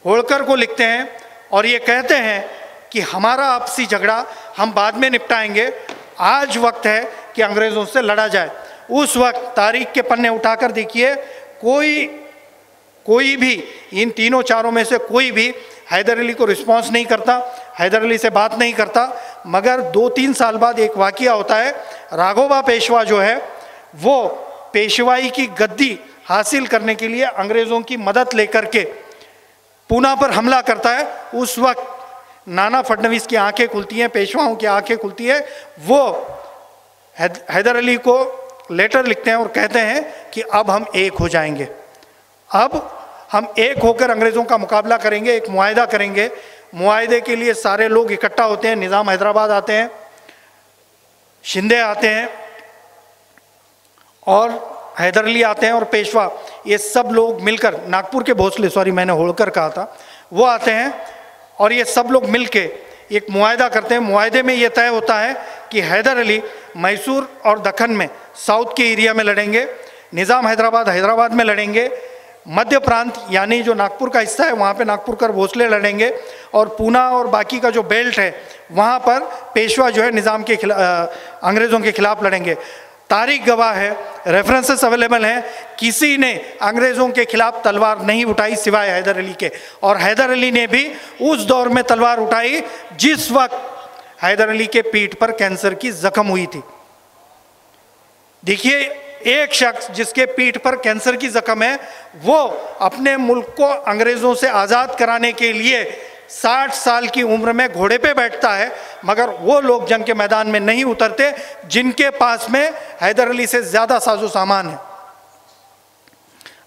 होलकर को लिखते हैं और ये कहते हैं कि हमारा आपसी झगड़ा हम बाद में निपटाएंगे, आज वक्त है कि अंग्रेज़ों से लड़ा जाए। उस वक्त तारीख के पन्ने उठाकर देखिए, कोई भी इन तीनों चारों में से कोई भी हैदर अली को रिस्पॉन्स नहीं करता, हैदर अली से बात नहीं करता। मगर 2-3 साल बाद एक वाकया होता है। राघोबा पेशवा जो है वो पेशवाई की गद्दी हासिल करने के लिए अंग्रेज़ों की मदद लेकर के पूना पर हमला करता है। उस वक्त नाना फडणवीस की आंखें खुलती हैं, पेशवाओं की आंखें खुलती है। वो हैदर अली को लेटर लिखते हैं और कहते हैं कि अब हम एक हो जाएंगे, अब हम एक होकर अंग्रेज़ों का मुकाबला करेंगे, एक मुआहदा करेंगे। मुआहदे के लिए सारे लोग इकट्ठा होते हैं। निज़ाम हैदराबाद आते हैं, शिंदे आते हैं और हैदर अली आते हैं और पेशवा, ये सब लोग मिलकर, नागपुर के भोसले, सॉरी मैंने होलकर कहा था, वो आते हैं और ये सब लोग मिलके एक मुआहदा करते हैं। मुआहदे में ये तय होता है कि हैदर अली मैसूर और दक्कन में, साउथ के एरिया में लड़ेंगे, निज़ाम हैदराबाद में लड़ेंगे, मध्य प्रांत यानी जो नागपुर का हिस्सा है वहाँ पे नागपुरकर भोसले लड़ेंगे, और पूना और बाकी का जो बेल्ट है वहाँ पर पेशवा जो है निज़ाम के खिलाफ, अंग्रेज़ों के खिलाफ लड़ेंगे। तारीख गवाह है, रेफरेंसेस अवेलेबल हैं, किसी ने अंग्रेज़ों के खिलाफ तलवार नहीं उठाई सिवाय हैदर अली के। और हैदर अली ने भी उस दौर में तलवार उठाई जिस वक्त हैदर अली के पीठ पर कैंसर की जख्म हुई थी। देखिए, एक शख्स जिसके पीठ पर कैंसर की जख्म है, वो अपने मुल्क को अंग्रेज़ों से आज़ाद कराने के लिए 60 साल की उम्र में घोड़े पे बैठता है, मगर वो लोग जंग के मैदान में नहीं उतरते जिनके पास में हैदर अली से ज़्यादा साजो सामान है।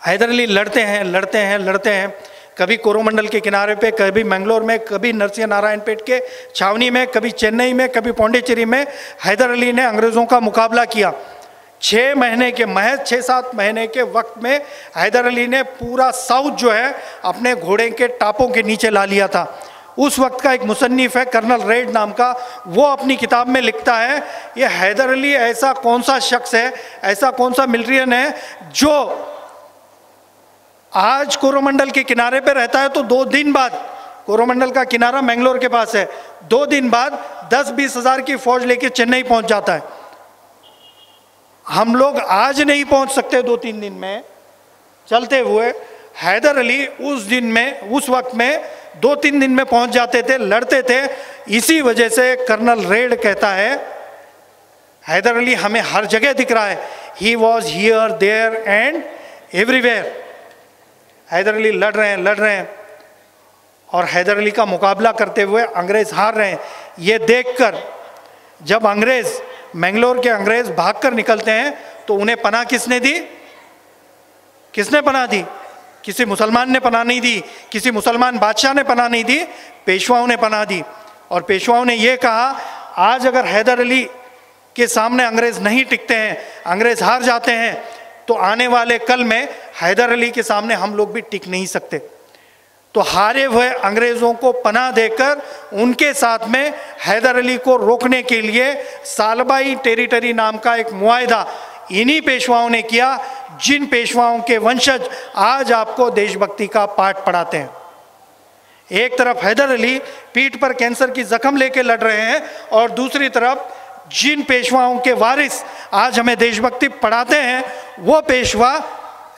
हैदर अली लड़ते हैं, कभी कोरोमंडल के किनारे पे, कभी मैंगलोर में, कभी नरसिंह नारायणपेट के छावनी में, कभी चेन्नई में, कभी पौंडीचेरी में हैदर अली ने अंग्रेज़ों का मुकाबला किया। 6-7 महीने के वक्त में हैदर अली ने पूरा साउथ जो है अपने घोड़े के टापों के नीचे ला लिया था। उस वक्त का एक मुसन्निफ है कर्नल रेड नाम का, वो अपनी किताब में लिखता है, ये हैदर अली ऐसा कौन सा शख्स है, ऐसा कौन सा मिलिट्रियन है जो आज कोरोमंडल के किनारे पे रहता है तो 2 दिन बाद, कोरोमंडल का किनारा मैंगलोर के पास है, 2 दिन बाद 10-20 हज़ार की फौज लेके चेन्नई पहुंच जाता है। हम लोग आज नहीं पहुंच सकते 2-3 दिन में चलते हुए, हैदर अली उस दिन में, उस वक्त में 2-3 दिन में पहुंच जाते थे, लड़ते थे। इसी वजह से कर्नल रेड कहता है हैदर अली हमें हर जगह दिख रहा है, he was here there and everywhere. Haidar Ali लड़ रहे हैं और हैदर अली का मुकाबला करते हुए अंग्रेज हार रहे हैं। ये देखकर जब अंग्रेज, मैंगलोर के अंग्रेज भागकर निकलते हैं तो उन्हें पनाह किसने दी? किसने पनाह दी? किसी मुसलमान ने पनाह नहीं दी, किसी मुसलमान बादशाह ने पनाह नहीं दी, पेशवाओं ने पनाह दी। और पेशवाओं ने यह कहा, आज अगर हैदर अली के सामने अंग्रेज नहीं टिकते हैं, अंग्रेज हार जाते हैं, तो आने वाले कल में हैदर अली के सामने हम लोग भी टिक नहीं सकते। तो हारे हुए अंग्रेज़ों को पनाह देकर उनके साथ में हैदर अली को रोकने के लिए सालबाई टेरिटरी नाम का एक मुआहदा इन्हीं पेशवाओं ने किया, जिन पेशवाओं के वंशज आज आपको देशभक्ति का पाठ पढ़ाते हैं। एक तरफ हैदर अली पीठ पर कैंसर की जख्म लेके लड़ रहे हैं और दूसरी तरफ जिन पेशवाओं के वारिस आज हमें देशभक्ति पढ़ाते हैं, वो पेशवा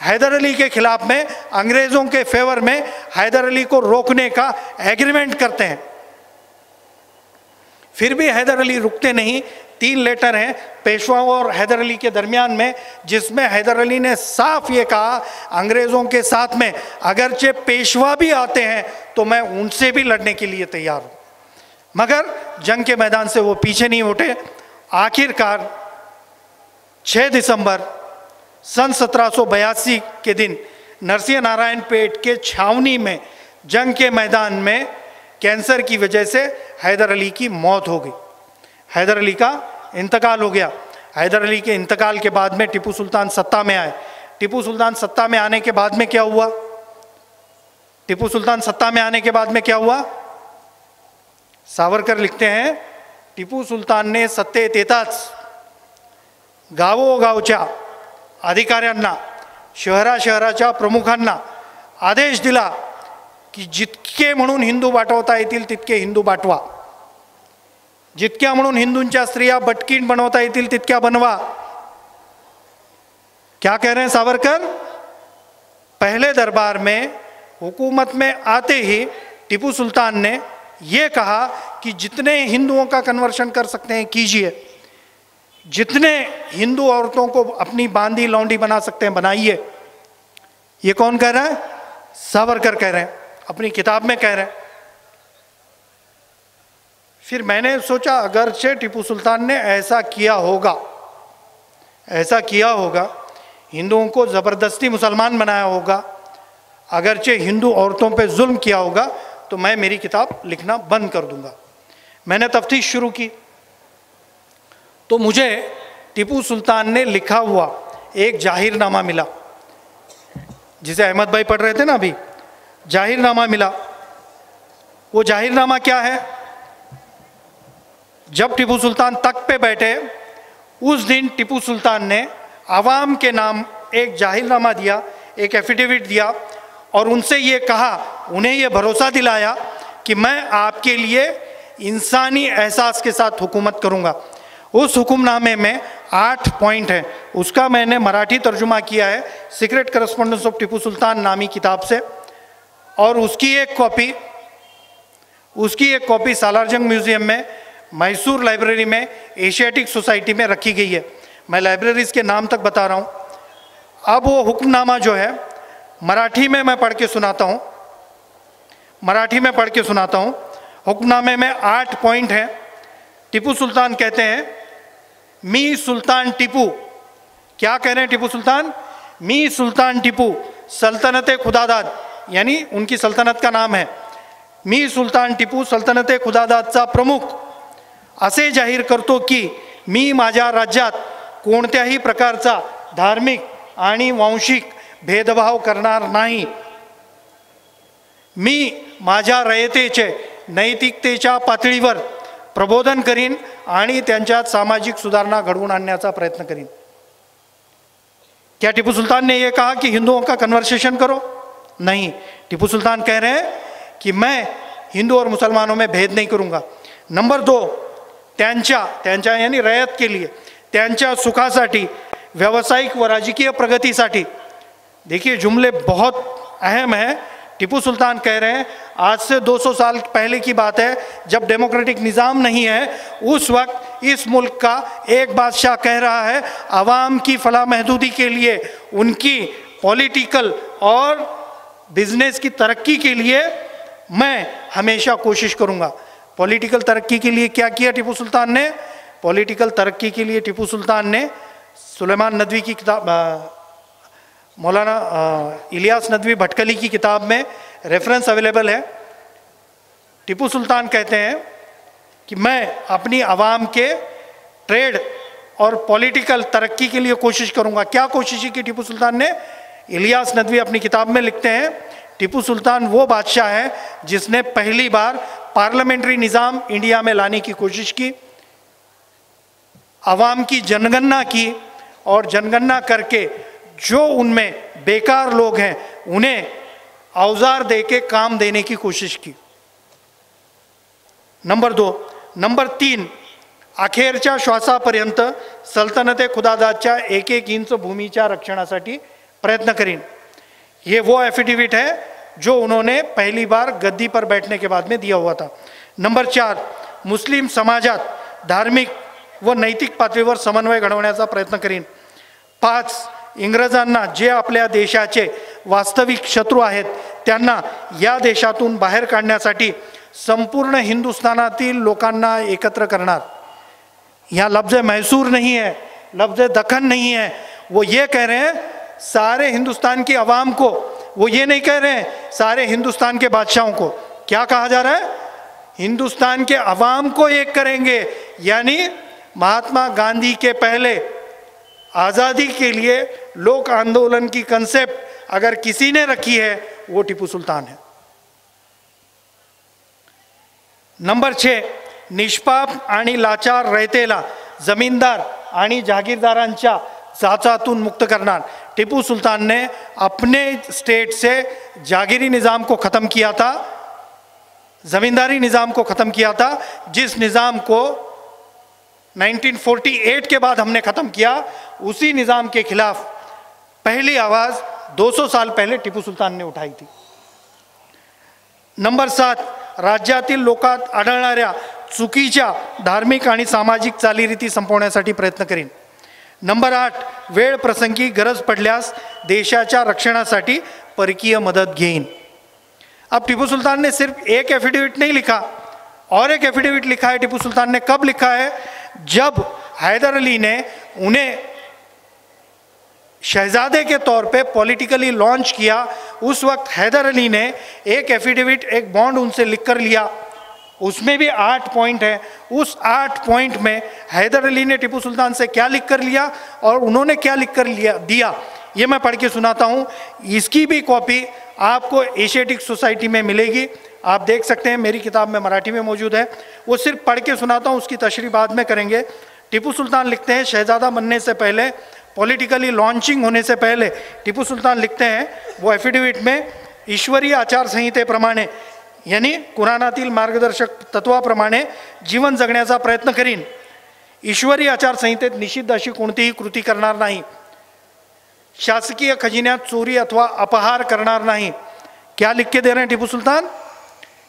हैदर अली के खिलाफ में, अंग्रेज़ों के फेवर में हैदर अली को रोकने का एग्रीमेंट करते हैं। फिर भी हैदर अली रुकते नहीं। 3 लेटर हैं पेशवाओं और हैदर अली के दरमियान में, जिसमें हैदर अली ने साफ ये कहा, अंग्रेज़ों के साथ में अगरचे पेशवा भी आते हैं तो मैं उनसे भी लड़ने के लिए तैयार हूँ। मगर जंग के मैदान से वो पीछे नहीं उठे। आखिरकार 6 दिसंबर सन 1782 के दिन नरसिंह नारायणपेट के छावनी में जंग के मैदान में कैंसर की वजह से हैदर अली की मौत हो गई। हैदर अली का इंतकाल हो गया। हैदर अली के इंतकाल के बाद में टीपू सुल्तान सत्ता में आए। टीपू सुल्तान सत्ता में आने के बाद में क्या हुआ? टीपू सुल्तान सत्ता में आने के बाद में क्या हुआ? सावरकर लिखते हैं, टीपू सुलतान ने सत्तेत येताच गावोगावच्या अधिकाऱ्यांना, शहराच्या प्रमुखांना आदेश दिला की जितके म्हणून हिंदू बाटवता येतील तितके हिंदू बाटवा, जितक्या म्हणून हिंदूंच्या स्त्रिया बटकीन बनवता येतील तितक्या बनवा। क्या कह रहे हैं सावरकर? पहले दरबार में हुकूमत में आते ही टीपू सुल्तान ने ये कहा कि जितने हिंदुओं का कन्वर्शन कर सकते हैं कीजिए, जितने हिंदू औरतों को अपनी बांदी लौंडी बना सकते हैं बनाइए। ये कौन कह रहा है? सावरकर कह रहे हैं, अपनी किताब में कह रहे हैं। फिर मैंने सोचा अगरचे टीपू सुल्तान ने ऐसा किया होगा, हिंदुओं को ज़बरदस्ती मुसलमान बनाया होगा, अगरचे हिंदू औरतों पे जुल्म किया होगा, तो मैं मेरी किताब लिखना बंद कर दूंगा। मैंने तफ्तीश शुरू की तो मुझे टीपू सुल्तान ने लिखा हुआ एक जाहिरनामा मिला, जिसे अहमद भाई पढ़ रहे थे ना अभी, जाहिरनामा मिला। वो जाहिरनामा क्या है? जब टीपू सुल्तान तख्त पे बैठे उस दिन टीपू सुल्तान ने आवाम के नाम एक जाहिरनामा दिया, एक एफिडेविट दिया और उनसे ये कहा, उन्हें ये भरोसा दिलाया कि मैं आपके लिए इंसानी एहसास के साथ हुकूमत करूँगा। उस हुक्मनामे में 8 पॉइंट हैं, उसका मैंने मराठी तर्जुमा किया है secret correspondence of Tipu Sultan नामी किताब से, और उसकी एक कॉपी सालारजंग म्यूजियम में, मैसूर लाइब्रेरी में, एशियाटिक सोसाइटी में रखी गई है। मैं लाइब्रेरीज के नाम तक बता रहा हूँ। अब वो हुक्मनामा जो है मराठी में मैं पढ़ के सुनाता हूँ। हुक्मनामे में 8 पॉइंट हैं। टीपू सुल्तान कहते हैं, मी सुल्तान टीपू। क्या कह रहे हैं टीपू सुल्तान? मी सुल्तान टीपू सल्तनत खुदादाद, यानी उनकी सल्तनत का नाम है। मी सुल्तान टीपू सल्तनत खुदादादचा प्रमुख असे जाहीर करतो की मी माझ्या राज्यात कोणत्याही प्रकारचा धार्मिक आणि वांशिक भेदभाव करणार नाही। मी माझ्या रयतेचे नैतिकतेच्या पातळीवर प्रबोधन करीन आणि त्यांच्यात सामाजिक सुधारणा घडवून आणण्याचा प्रयत्न करीन। क्या टीपू सुल्तान ने यह कहा कि हिंदुओं का कन्वर्सेशन करो? नहीं, टीपू सुल्तान कह रहे हैं कि मैं हिंदू और मुसलमानों में भेद नहीं करूंगा। नंबर 2, त्यांच्या यानी रयत के लिए, त्यांच्या सुखासाठी, व्यावसायिक व राजकीय प्रगतीसाठी। देखिए जुमले बहुत अहम हैं। टीपू सुल्तान कह रहे हैं आज से 200 साल पहले की बात है, जब डेमोक्रेटिक निज़ाम नहीं है, उस वक्त इस मुल्क का एक बादशाह कह रहा है आवाम की फलाह महदूदी के लिए, उनकी पॉलिटिकल और बिजनेस की तरक्की के लिए मैं हमेशा कोशिश करूँगा। पॉलिटिकल तरक्की के लिए क्या किया टीपू सुल्तान ने? पॉलिटिकल तरक्की के लिए टीपू सुल्तान ने सुलेमान नदवी की किताब, मौलाना इलियास नदवी भटकली की किताब में रेफरेंस अवेलेबल है। टीपू सुल्तान कहते हैं कि मैं अपनी आवाम के ट्रेड और पॉलिटिकल तरक्की के लिए कोशिश करूंगा। क्या कोशिश की टीपू सुल्तान ने? इलियास नदवी अपनी किताब में लिखते हैं, टीपू सुल्तान वो बादशाह है जिसने पहली बार पार्लियामेंट्री निज़ाम इंडिया में लाने की कोशिश की, आवाम की जनगणना की और जनगणना करके जो उनमें बेकार लोग हैं उन्हें औजार दे के काम देने की कोशिश की। नंबर 2। नंबर 3, अखेरच्या श्वासापर्यंत सल्तनत खुदादादच्या 1-1 इंच भूमीच्या रक्षणासाठी प्रयत्न करीन। ये वो एफिडेविट है जो उन्होंने पहली बार गद्दी पर बैठने के बाद में दिया हुआ था। नंबर 4, मुस्लिम समाजात धार्मिक व नैतिक पातळीवर समन्वय घडवण्याचा प्रयत्न करीन। 5, इंग्रजांना जे आपल्या देशाचे वास्तविक शत्रू आहेत त्यांना या देशातून बाहेर काढण्यासाठी संपूर्ण हिंदुस्तानातील लोकांना एकत्र करणार। यहाँ लफ्ज़ मैसूर नहीं है, लफ्ज़ दक्कन नहीं है। वो ये कह रहे हैं सारे हिंदुस्तान की आवाम को, वो ये नहीं कह रहे हैं सारे हिंदुस्तान के बादशाहों को। क्या कहा जा रहा है? हिंदुस्तान के आवाम को एक करेंगे, यानी महात्मा गांधी के पहले आज़ादी के लिए लोक आंदोलन की कंसेप्ट अगर किसी ने रखी है वो टीपू सुल्तान है। नंबर 6, निष्पाप आणि लाचार रयतेला जमीनदार आणि जागीरदारांच्या जाचातून मुक्त करणार। टीपू सुल्तान ने अपने स्टेट से जागीरी निज़ाम को ख़त्म किया था, ज़मींदारी निज़ाम को ख़त्म किया था, जिस निज़ाम को 1948 के बाद हमने ख़त्म किया। उसी निज़ाम के खिलाफ पहली आवाज़ 200 साल पहले टीपू सुल्तान ने उठाई थी। नंबर 7, राज्यातील लोकात आढळणाऱ्या चुकीच्या धार्मिक आणि सामाजिक चालीरीती संपवण्यासाठी प्रयत्न करीन. नंबर 8, वेळ प्रसंगी गरज पडल्यास देशाच्या रक्षणासाठी परकीय मदत घेईन. अब टीपू सुल्तान ने सिर्फ एक एफिडेविट नहीं लिखा, और एक एफिडेविट लिखा है. टीपू सुल्तान ने कब लिखा है? जब हैदर अली ने उन्हें शहजादे के तौर पे पॉलिटिकली लॉन्च किया, उस वक्त हैदर अली ने एक एफिडेविट, एक बॉन्ड उनसे लिख कर लिया. उसमें भी 8 पॉइंट है. उस 8 पॉइंट में हैदर अली ने टीपू सुल्तान से क्या लिख कर लिया और उन्होंने क्या लिख कर दिया, ये मैं पढ़ के सुनाता हूँ. इसकी भी कॉपी आपको एशियाटिक सोसाइटी में मिलेगी, आप देख सकते हैं. मेरी किताब में मराठी में मौजूद है. वो सिर्फ पढ़ के सुनाता हूँ, उसकी तशरीह बाद में करेंगे. टीपू सुल्तान लिखते हैं, शहजादा बनने से पहले, पॉलिटिकली लॉन्चिंग होने से पहले टीपू सुल्तान लिखते हैं वो एफिडेविट में, ईश्वरीय आचारसंहितेप्रमाणे यानी कुराणातील मार्गदर्शक तत्वाप्रमाणे जीवन जगण्याचा प्रयत्न करीन. ईश्वरीय आचारसंहितेत निषिद्ध अशी कोणतीही कृती करणार नाही. शासकीय खजिन्यात चोरी अथवा अपहार करणार नाही. क्या लिख के दे रहे हैं टीपू सुल्तान?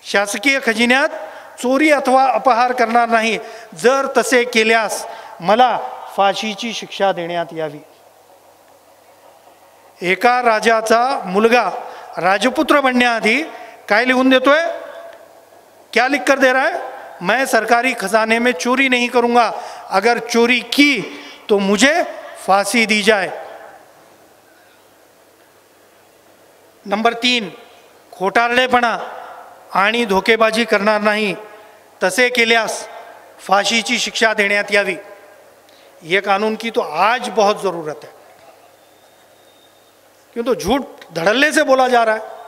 शासकीय खजिन्यात चोरी अथवा अपहार करणार नाही. जर तसे केल्यास मला फाशीची शिक्षा देण्यात यावी. एका राजाचा मुलगा राजपुत्र बनण्याआधी काय लिहून देतोय? क्या लिख कर दे रहा है? मैं सरकारी खजाने में चोरी नहीं करूंगा, अगर चोरी की तो मुझे फांसी दी जाए. नंबर 3, खोटारडेपणा आणि धोकेबाजी करणार नाही. तसे केल्यास फाशीची शिक्षा देण्यात यावी. ये कानून की तो आज बहुत ज़रूरत है, क्यों तो झूठ धड़ल्ले से बोला जा रहा है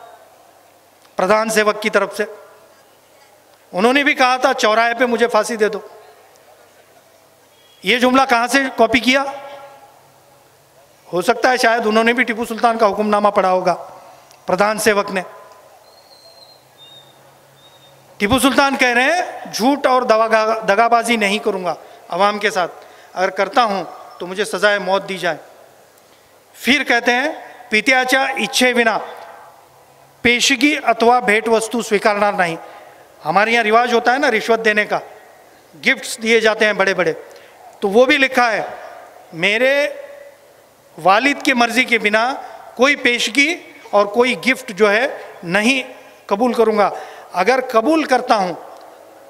प्रधान सेवक की तरफ से. उन्होंने भी कहा था चौराहे पे मुझे फांसी दे दो. ये जुमला कहाँ से कॉपी किया? हो सकता है शायद उन्होंने भी टीपू सुल्तान का हुक्मनामा पढ़ा होगा, प्रधान सेवक ने. टीपू सुल्तान कह रहे हैं झूठ और दगाबाजी नहीं करूंगा अवाम के साथ, अगर करता हूं तो मुझे सजाए मौत दी जाए. फिर कहते हैं पित्याच्या इच्छेविना पेशगी अथवा भेंट वस्तु स्वीकारणार नहीं. हमारे यहाँ रिवाज होता है ना रिश्वत देने का, गिफ्ट्स दिए जाते हैं बड़े बड़े, तो वो भी लिखा है मेरे वालिद की मर्जी के बिना कोई पेशगी और कोई गिफ्ट जो है नहीं कबूल करूँगा. अगर कबूल करता हूँ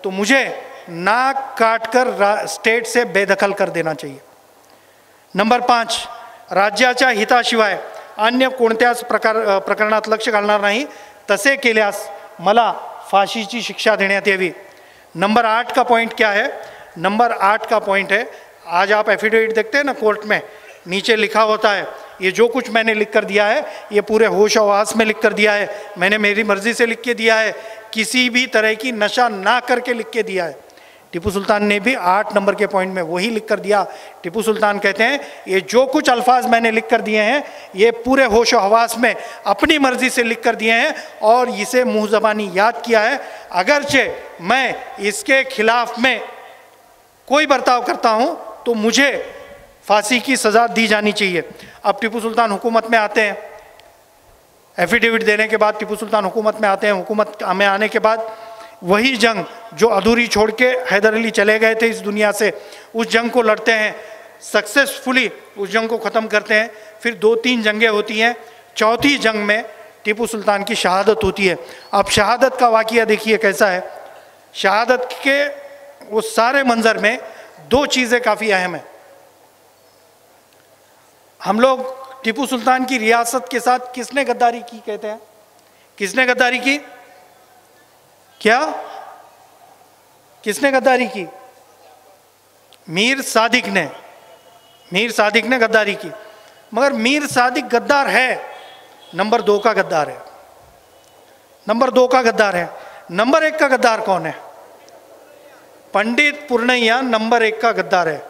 तो मुझे नाक काटकर स्टेट से बेदखल कर देना चाहिए. नंबर 5, राज्याच्या हिताशिवाय अन्य कोणत्याच प्रकरणात लक्ष घालणार नाही. तसे केल्यास मला फाशीची शिक्षा देण्यात यावी. नंबर 8 का पॉइंट क्या है? नंबर 8 का पॉइंट है, आज आप एफिडेविट देखते हैं ना कोर्ट में, नीचे लिखा होता है ये जो कुछ मैंने लिख कर दिया है ये पूरे होश हवास में लिख कर दिया है, मैंने मेरी मर्जी से लिख के दिया है, किसी भी तरह की नशा ना करके लिख के दिया है. टीपू सुल्तान ने भी 8 नंबर के पॉइंट में वही लिख कर दिया. टीपू सुल्तान कहते हैं ये जो कुछ अल्फाज मैंने लिख कर दिए हैं ये पूरे होश हवास में अपनी मर्जी से लिख कर दिए हैं और इसे मुँह ज़बानी याद किया है. अगरचे मैं इसके खिलाफ में कोई बर्ताव करता हूँ तो मुझे फांसी की सज़ा दी जानी चाहिए. अब टीपू सुल्तान हुकूमत में आते हैं, एफिडेविट देने के बाद टीपू सुल्तान हुकूमत में आते हैं. हुकूमत में आने के बाद वही जंग जो अधूरी छोड़ के हैदर अली चले गए थे इस दुनिया से, उस जंग को लड़ते हैं, सक्सेसफुली उस जंग को ख़त्म करते हैं. फिर 2-3 जंगें होती हैं. चौथी जंग में टीपू सुल्तान की शहादत होती है. अब शहादत का वाक़या देखिए कैसा है. शहादत के उस सारे मंज़र में 2 चीज़ें काफ़ी अहम हैं. हम लोग टीपू सुल्तान की रियासत के साथ किसने गद्दारी की कहते हैं? किसने गद्दारी की? क्या किसने गद्दारी की? मीर सादिक ने. मीर सादिक ने गद्दारी की. मगर मीर सादिक गद्दार है, नंबर 2 का गद्दार है. नंबर 2 का गद्दार है. नंबर 1 का गद्दार कौन है? पंडित पूर्णैया नंबर 1 का गद्दार है.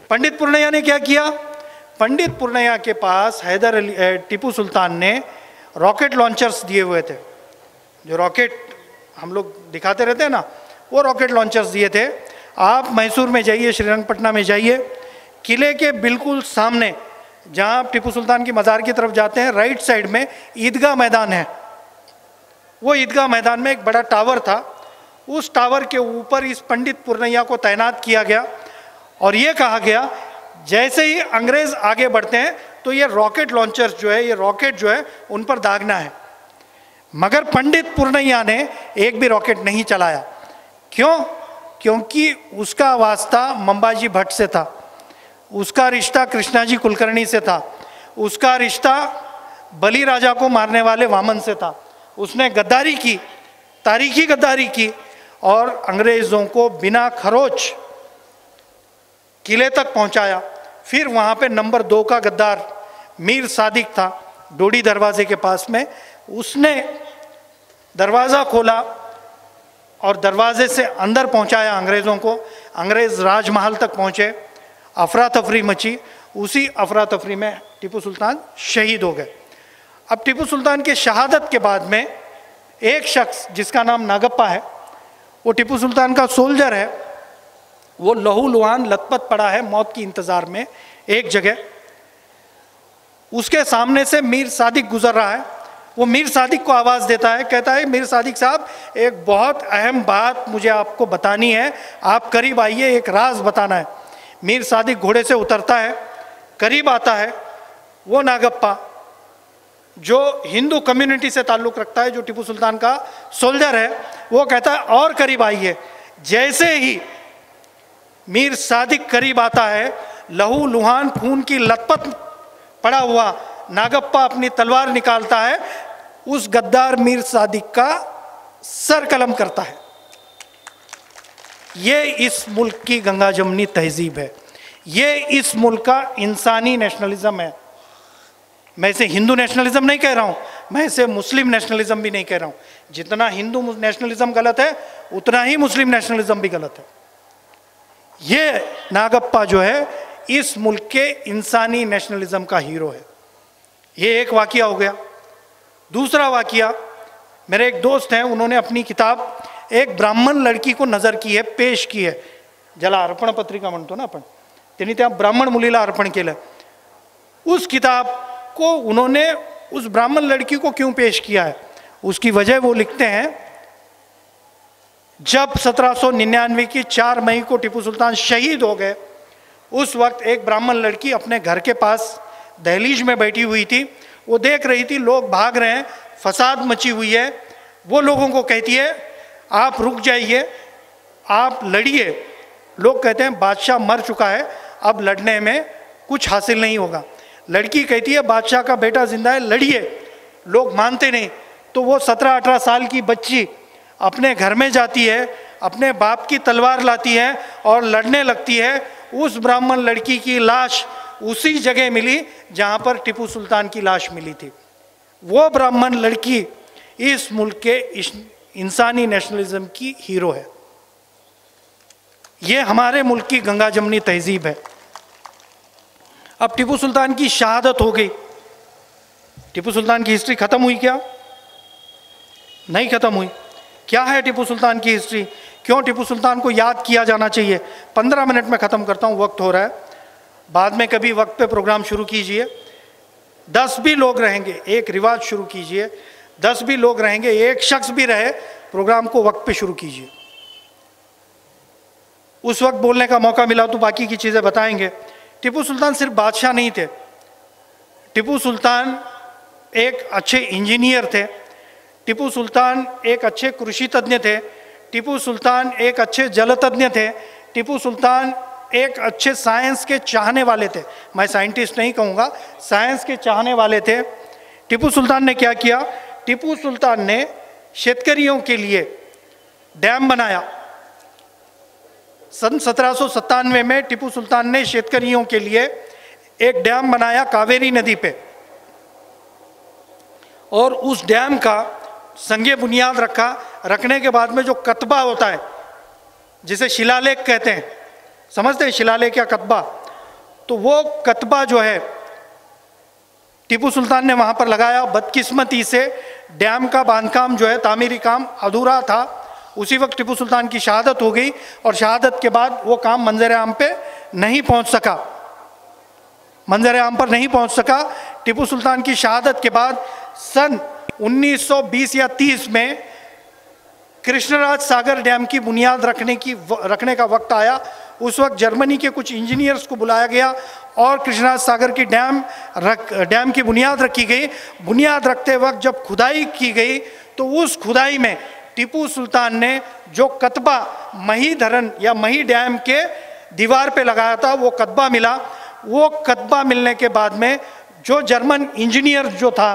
पंडित पूर्णैया ने क्या किया? पंडित पूर्णैया के पास हैदर अली टीपू सुल्तान ने रॉकेट लॉन्चर्स दिए हुए थे. जो रॉकेट हम लोग दिखाते रहते हैं ना, वो रॉकेट लॉन्चर्स दिए थे. आप मैसूर में जाइए, श्रीरंगपटना में जाइए, किले के बिल्कुल सामने जहाँ आप टीपू सुल्तान की मज़ार की तरफ जाते हैं, राइट साइड में ईदगाह मैदान है. वो ईदगाह मैदान में एक बड़ा टावर था, उस टावर के ऊपर इस पंडित पुरनैया को तैनात किया गया और ये कहा गया जैसे ही अंग्रेज आगे बढ़ते हैं तो ये रॉकेट लॉन्चर्स जो है, ये रॉकेट जो है उन पर दागना है। मगर पंडित पुरनैया ने एक भी रॉकेट नहीं चलाया। क्यों? क्योंकि उसका वास्ता मंबाजी भट्ट से था, उसका रिश्ता कृष्णाजी कुलकर्णी से था, उसका रिश्ता बलि राजा को मारने वाले वामन से था। उसने गद्दारी की, तारीखी गद्दारी की और अंग्रेज़ों को बिना खरोच किले तक पहुंचाया। फिर वहाँ पे नंबर 2 का गद्दार मीर सादिक था, डोडी दरवाजे के पास में, उसने दरवाज़ा खोला और दरवाजे से अंदर पहुंचाया अंग्रेज़ों को। अंग्रेज़ राजमहल तक पहुँचे, अफरा तफरी मची। उसी अफरा तफरी में टीपू सुल्तान शहीद हो गए। अब टीपू सुल्तान के शहादत के बाद में एक शख्स जिसका नाम नागप्पा है, वो टीपू सुल्तान का सोल्जर है, वो लहू लुहान लथपथ पड़ा है मौत की इंतज़ार में एक जगह। उसके सामने से मीर सादिक गुजर रहा है। वो मीर सादिक को आवाज़ देता है, कहता है मीर सादिक साहब एक बहुत अहम बात मुझे आपको बतानी है, आप करीब आइए, एक राज बताना है। मीर सादिक घोड़े से उतरता है, करीब आता है। वो नागप्पा जो हिंदू कम्युनिटी से ताल्लुक़ रखता है, जो टीपू सुल्तान का सोल्जर है, वो कहता है और करीब आइए। जैसे ही मीर सादिक करीब आता है, लहू लुहान खून की लथपथ पड़ा हुआ नागप्पा अपनी तलवार निकालता है, उस गद्दार मीर सादिक का सर कलम करता है। ये इस मुल्क की गंगा जमनी तहजीब है, ये इस मुल्क का इंसानी नेशनलिज्म है। मैं इसे हिंदू नेशनलिज्म नहीं कह रहा हूँ, मैं इसे मुस्लिम नेशनलिज्म भी नहीं कह रहा हूँ। जितना हिंदू नेशनलिज्म गलत है उतना ही मुस्लिम नेशनलिज्म भी गलत है। ये नागप्पा जो है इस मुल्क के इंसानी नेशनलिज्म का हीरो है। ये एक वाकया हो गया। दूसरा वाकया, मेरे एक दोस्त हैं, उन्होंने अपनी किताब एक ब्राह्मण लड़की को नज़र की है, पेश की है, ज्याला अर्पण पत्रिका म्हणतो ना आपण, त्यांनी त्या ब्राह्मण मुलीला अर्पण केलं। उस किताब को उन्होंने उस ब्राह्मण लड़की को क्यों पेश किया है, उसकी वजह वो लिखते हैं, जब 1799 की 4 मई को टीपू सुल्तान शहीद हो गए, उस वक्त एक ब्राह्मण लड़की अपने घर के पास दहलीज में बैठी हुई थी। वो देख रही थी लोग भाग रहे हैं, फसाद मची हुई है। वो लोगों को कहती है आप रुक जाइए, आप लड़िए। लोग कहते हैं बादशाह मर चुका है, अब लड़ने में कुछ हासिल नहीं होगा। लड़की कहती है बादशाह का बेटा जिंदा है, लड़िए। लोग मानते नहीं। तो वो 17-18 साल की बच्ची अपने घर में जाती है, अपने बाप की तलवार लाती है और लड़ने लगती है। उस ब्राह्मण लड़की की लाश उसी जगह मिली जहाँ पर टीपू सुल्तान की लाश मिली थी। वो ब्राह्मण लड़की इस मुल्क के इंसानी नेशनलिज्म की हीरो है। ये हमारे मुल्क की गंगा जमनी तहजीब है। अब टीपू सुल्तान की शहादत हो गई, टीपू सुल्तान की हिस्ट्री खत्म हुई क्या? नहीं खत्म हुई। क्या है टीपू सुल्तान की हिस्ट्री? क्यों टीपू सुल्तान को याद किया जाना चाहिए? 15 मिनट में ख़त्म करता हूँ, वक्त हो रहा है। बाद में कभी वक्त पे प्रोग्राम शुरू कीजिए। 10 भी लोग रहेंगे, एक रिवाज शुरू कीजिए। 10 भी लोग रहेंगे, एक शख्स भी रहे, प्रोग्राम को वक्त पे शुरू कीजिए। उस वक्त बोलने का मौका मिला तो बाकी की चीज़ें बताएंगे। टीपू सुल्तान सिर्फ बादशाह नहीं थे, टीपू सुल्तान एक अच्छे इंजीनियर थे, टीपू सुल्तान एक अच्छे कृषि तज्ञ थे, टीपू सुल्तान एक अच्छे जल तज्ञ थे, टीपू सुल्तान एक अच्छे साइंस के चाहने वाले थे। मैं साइंटिस्ट नहीं कहूँगा, साइंस के चाहने वाले थे। टीपू सुल्तान ने क्या किया? टीपू सुल्तान ने शेतकरियों के लिए डैम बनाया। सन 1797 में टीपू सुल्तान ने शेतकरियों के लिए एक डैम बनाया कावेरी नदी पे, और उस डैम का संगे बुनियाद रखने के बाद में जो कतबा होता है, जिसे शिलालेख कहते हैं, समझते हैं शिलालेख या कतबा? तो वो कतबा जो है टीपू सुल्तान ने वहाँ पर लगाया। बदकिस्मती से डैम का बांधकाम जो है, तामीरी काम अधूरा था। उसी वक्त टीपू सुल्तान की शहादत हो गई और शहादत के बाद वो काम मंजर आम पे नहीं पहुँच सका, मंजर आम पर नहीं पहुँच सका। टीपू सुल्तान की शहादत के बाद सन 1920 या 30 में कृष्णराज सागर डैम की बुनियाद रखने का वक्त आया। उस वक्त जर्मनी के कुछ इंजीनियर्स को बुलाया गया और कृष्णराज सागर की डैम की बुनियाद रखी गई। बुनियाद रखते वक्त जब खुदाई की गई तो उस खुदाई में टीपू सुल्तान ने जो कतबा मही धरण या मही डैम के दीवार पे लगाया था वो कतबा मिला। वो कतबा मिलने के बाद में जो जर्मन इंजीनियर जो था,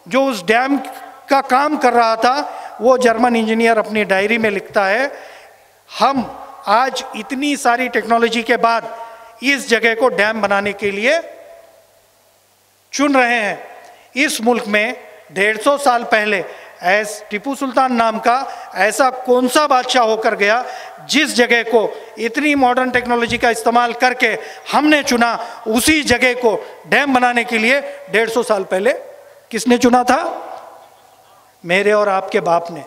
जो उस डैम का काम कर रहा था, वो जर्मन इंजीनियर अपनी डायरी में लिखता है, हम आज इतनी सारी टेक्नोलॉजी के बाद इस जगह को डैम बनाने के लिए चुन रहे हैं। इस मुल्क में 150 साल पहले टीपू सुल्तान नाम का ऐसा कौन सा बादशाह होकर गया जिस जगह को इतनी मॉडर्न टेक्नोलॉजी का इस्तेमाल करके हमने चुना। उसी जगह को डैम बनाने के लिए 150 साल पहले किसने चुना था? मेरे और आपके बाप ने।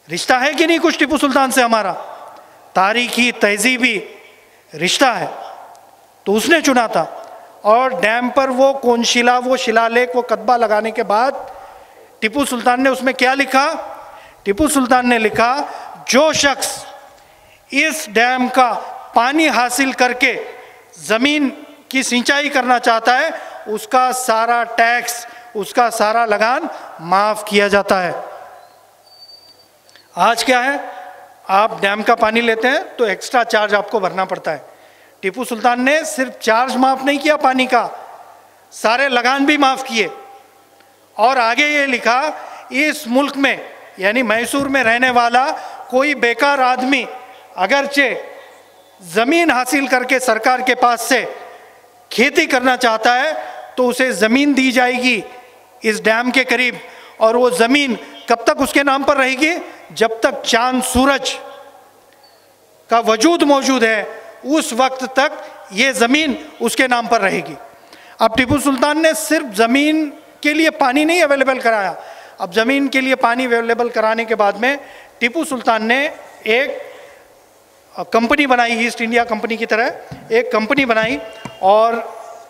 रिश्ता है कि नहीं कुछ टीपू सुल्तान से हमारा? तारीखी तहजीबी रिश्ता है। तो उसने चुना था और डैम पर वो कोनशिला, वो शिलालेख, वो कतबा लगाने के बाद टीपू सुल्तान ने उसमें क्या लिखा? टीपू सुल्तान ने लिखा, जो शख्स इस डैम का पानी हासिल करके ज़मीन की सिंचाई करना चाहता है उसका सारा टैक्स, उसका सारा लगान माफ़ किया जाता है। आज क्या है, आप डैम का पानी लेते हैं तो एक्स्ट्रा चार्ज आपको भरना पड़ता है। टीपू सुल्तान ने सिर्फ चार्ज माफ़ नहीं किया पानी का, सारे लगान भी माफ़ किए। और आगे ये लिखा, इस मुल्क में यानी मैसूर में रहने वाला कोई बेकार आदमी अगरचे ज़मीन हासिल करके सरकार के पास से खेती करना चाहता है तो उसे ज़मीन दी जाएगी इस डैम के करीब, और वो ज़मीन कब तक उसके नाम पर रहेगी? जब तक चांद सूरज का वजूद मौजूद है उस वक्त तक ये ज़मीन उसके नाम पर रहेगी। अब टीपू सुल्तान ने सिर्फ ज़मीन के लिए पानी नहीं अवेलेबल कराया। अब ज़मीन के लिए पानी अवेलेबल कराने के बाद में टीपू सुल्तान ने एक कंपनी बनाई, ईस्ट इंडिया कंपनी की तरह एक कंपनी बनाई। और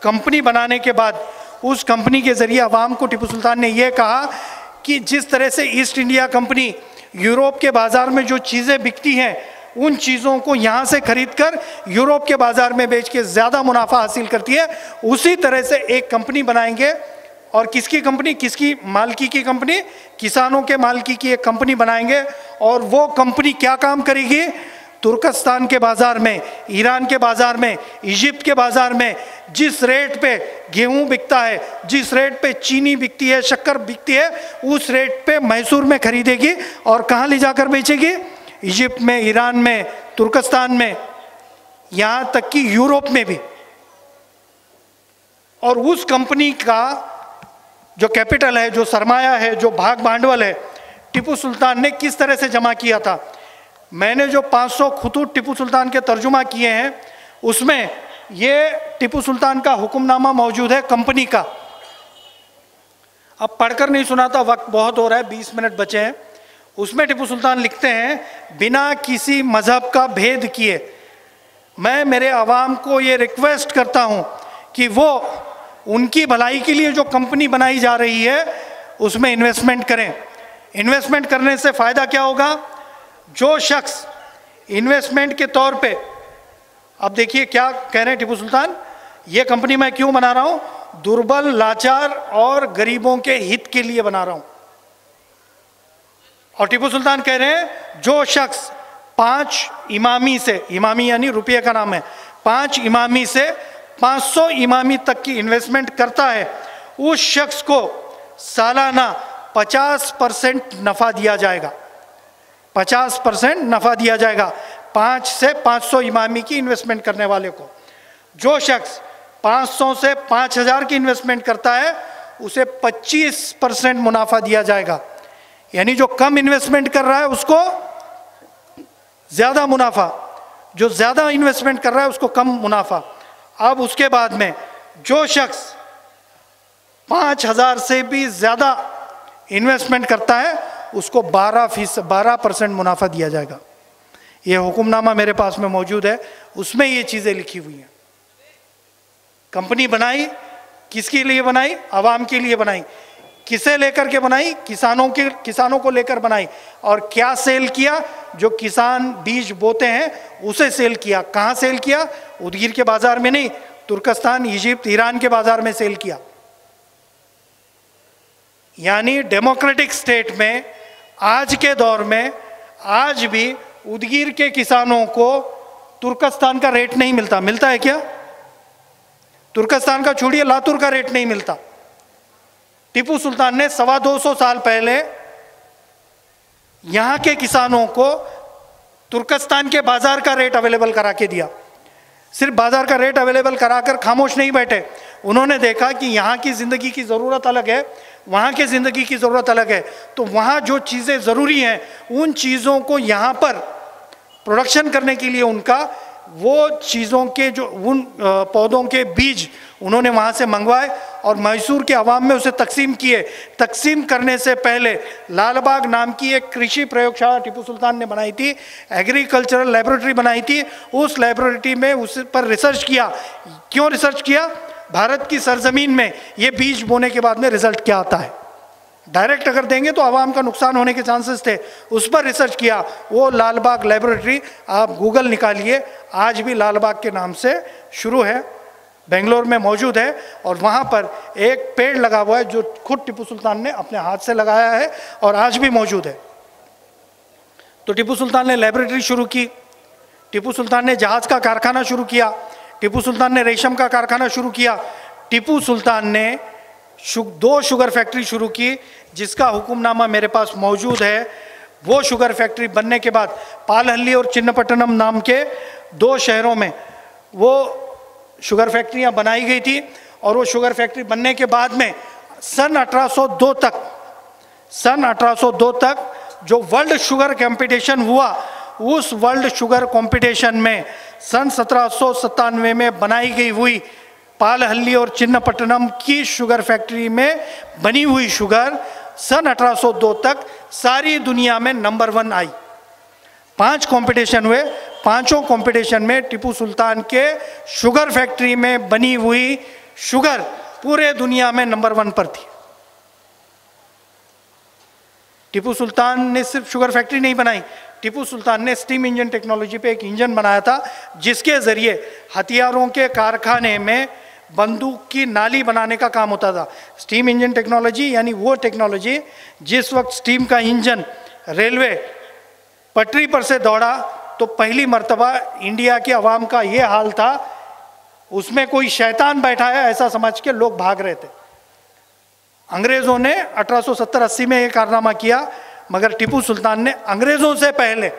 कंपनी बनाने के बाद उस कंपनी के ज़रिए अवाम को टीपू सुल्तान ने यह कहा कि जिस तरह से ईस्ट इंडिया कंपनी यूरोप के बाज़ार में जो चीज़ें बिकती हैं उन चीज़ों को यहाँ से खरीदकर यूरोप के बाज़ार में बेच के ज़्यादा मुनाफा हासिल करती है, उसी तरह से एक कंपनी बनाएंगे। और किसकी कंपनी? किसकी मालकी की कंपनी? किसानों के मालकी की एक कंपनी बनाएंगे। और वो कंपनी क्या काम करेगी? तुर्कस्तान के बाज़ार में, ईरान के बाज़ार में, इजिप्ट के बाज़ार में जिस रेट पे गेहूं बिकता है, जिस रेट पे चीनी बिकती है, शक्कर बिकती है, उस रेट पे मैसूर में खरीदेगी और कहाँ ले जाकर बेचेगी? इजिप्ट में, ईरान में, तुर्कस्तान में, यहाँ तक कि यूरोप में भी। और उस कंपनी का जो कैपिटल है, जो सरमाया है, जो भाग भांडवल है, टीपू सुल्तान ने किस तरह से जमा किया था? मैंने जो 500 खुतूत टीपू सुल्तान के तर्जुमा किए हैं उसमें ये टीपू सुल्तान का हुक्मनामा मौजूद है कंपनी का। अब पढ़कर नहीं सुनाता, वक्त बहुत हो रहा है, 20 मिनट बचे हैं। उसमें टीपू सुल्तान लिखते हैं, बिना किसी मज़हब का भेद किए मैं मेरे आवाम को ये रिक्वेस्ट करता हूँ कि वो उनकी भलाई के लिए जो कंपनी बनाई जा रही है उसमें इन्वेस्टमेंट करें। इन्वेस्टमेंट करने से फ़ायदा क्या होगा? जो शख्स इन्वेस्टमेंट के तौर पे, अब देखिए क्या कह रहे हैं टीपू सुल्तान, ये कंपनी मैं क्यों बना रहा हूँ? दुर्बल, लाचार और गरीबों के हित के लिए बना रहा हूँ। और टीपू सुल्तान कह रहे हैं जो शख्स 5 इमामी से, इमामी यानी रुपये का नाम है, 5 इमामी से 500 इमामी तक की इन्वेस्टमेंट करता है उस शख्स को सालाना 50% नफ़ा दिया जाएगा। 50% नफ़ा दिया जाएगा 5 से 500 इमामी की इन्वेस्टमेंट करने वाले को। जो शख्स 500 से 5000 की इन्वेस्टमेंट करता है उसे 25% मुनाफा दिया जाएगा। यानी जो कम इन्वेस्टमेंट कर रहा है उसको ज़्यादा मुनाफा, जो ज़्यादा इन्वेस्टमेंट कर रहा है उसको कम मुनाफा। अब उसके बाद में जो शख्स 5000 से भी ज़्यादा इन्वेस्टमेंट करता है उसको 12% मुनाफा दिया जाएगा। ये हुक्मनामा मेरे पास में मौजूद है, उसमें ये चीज़ें लिखी हुई हैं। कंपनी बनाई, किसके लिए बनाई? आवाम के लिए बनाई। किसे लेकर के बनाई? किसानों को लेकर बनाई। और क्या सेल किया? जो किसान बीज बोते हैं उसे सेल किया। कहाँ सेल किया? उदगीर के बाजार में नहीं, तुर्कस्तान, इजिप्ट, ईरान के बाजार में सेल किया। यानी डेमोक्रेटिक स्टेट में आज के दौर में आज भी उदगीर के किसानों को तुर्कस्तान का रेट नहीं मिलता। मिलता है क्या? तुर्कस्तान का छोड़िए, लातूर का रेट नहीं मिलता। टीपू सुल्तान ने 225 साल पहले यहां के किसानों को तुर्कस्तान के बाजार का रेट अवेलेबल करा के दिया। सिर्फ बाजार का रेट अवेलेबल कराकर खामोश नहीं बैठे, उन्होंने देखा कि यहाँ की ज़िंदगी की ज़रूरत अलग है, वहाँ की ज़िंदगी की ज़रूरत अलग है, तो वहाँ जो चीज़ें ज़रूरी हैं उन चीज़ों को यहाँ पर प्रोडक्शन करने के लिए उनका वो चीज़ों के जो उन पौधों के बीज उन्होंने वहाँ से मंगवाए और मैसूर के अवाम में उसे तकसीम किए। तकसीम करने से पहले लालबाग नाम की एक कृषि प्रयोगशाला टीपू सुल्तान ने बनाई थी, एग्रीकल्चरल लेबोरेटरी बनाई थी। उस लेबोरेटरी में उस पर रिसर्च किया। क्यों रिसर्च किया? भारत की सरजमीन में ये बीज बोने के बाद में रिजल्ट क्या आता है। डायरेक्ट अगर देंगे तो आवाम का नुकसान होने के चांसेस थे, उस पर रिसर्च किया। वो लालबाग लेबोरेटरी आप गूगल निकालिए, आज भी लालबाग के नाम से शुरू है, बेंगलोर में मौजूद है। और वहाँ पर एक पेड़ लगा हुआ है जो खुद टीपू सुल्तान ने अपने हाथ से लगाया है और आज भी मौजूद है। तो टीपू सुल्तान ने लेबोरेटरी शुरू की, टीपू सुल्तान ने जहाज का कारखाना शुरू किया, टीपू सुल्तान ने रेशम का कारखाना शुरू किया, टीपू सुल्तान ने 2 शुगर फैक्ट्री शुरू की, जिसका हुक्मनामा मेरे पास मौजूद है। वो शुगर फैक्ट्री बनने के बाद पालहल्ली और चिन्नपट्टनम नाम के 2 शहरों में वो शुगर फैक्ट्रियां बनाई गई थी। और वो शुगर फैक्ट्री बनने के बाद में सन 1802 तक जो वर्ल्ड शुगर कंपटीशन हुआ, उस वर्ल्ड शुगर कंपटीशन में सन 1797 में बनाई गई हुई पालहल्ली और चिन्नपट्टनम की शुगर फैक्ट्री में बनी हुई शुगर सन 1802 तक सारी दुनिया में नंबर 1 आई। 5 कंपटीशन हुए, 5 कंपटीशन में टीपू सुल्तान के शुगर फैक्ट्री में बनी हुई शुगर पूरे दुनिया में नंबर 1 पर थी। टीपू सुल्तान ने सिर्फ शुगर फैक्ट्री नहीं बनाई, टीपू सुल्तान ने स्टीम इंजन टेक्नोलॉजी पे एक इंजन बनाया था, जिसके जरिए हथियारों के कारखाने में बंदूक की नाली बनाने का काम होता था। स्टीम इंजन टेक्नोलॉजी यानी वो टेक्नोलॉजी जिस वक्त स्टीम का इंजन रेलवे पटरी पर से दौड़ा तो पहली मर्तबा इंडिया के अवाम का ये हाल था, उसमें कोई शैतान बैठा है ऐसा समझ के लोग भाग रहे थे। अंग्रेज़ों ने 1870-80 में ये कारनामा किया, मगर टीपू सुल्तान ने अंग्रेज़ों से पहले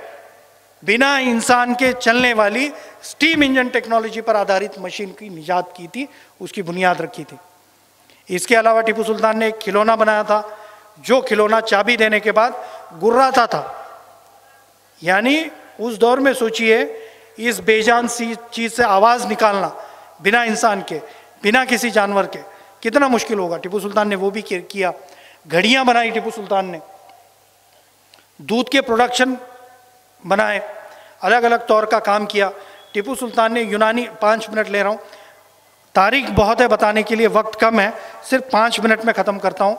बिना इंसान के चलने वाली स्टीम इंजन टेक्नोलॉजी पर आधारित मशीन की निजात की थी, उसकी बुनियाद रखी थी। इसके अलावा टीपू सुल्तान ने एक खिलौना बनाया था, जो खिलौना चाबी देने के बाद गुर्राता था। यानी उस दौर में सोचिए, इस बेजान सी चीज़ से आवाज़ निकालना बिना इंसान के, बिना किसी जानवर के, कितना मुश्किल होगा। टीपू सुल्तान ने वो भी किया। घड़ियाँ बनाई टीपू सुल्तान ने, दूध के प्रोडक्शन बनाए, अलग अलग तौर का काम किया। टीपू सुल्तान ने यूनानी, 5 मिनट ले रहा हूँ, तारीख बहुत है बताने के लिए, वक्त कम है, सिर्फ 5 मिनट में ख़त्म करता हूँ।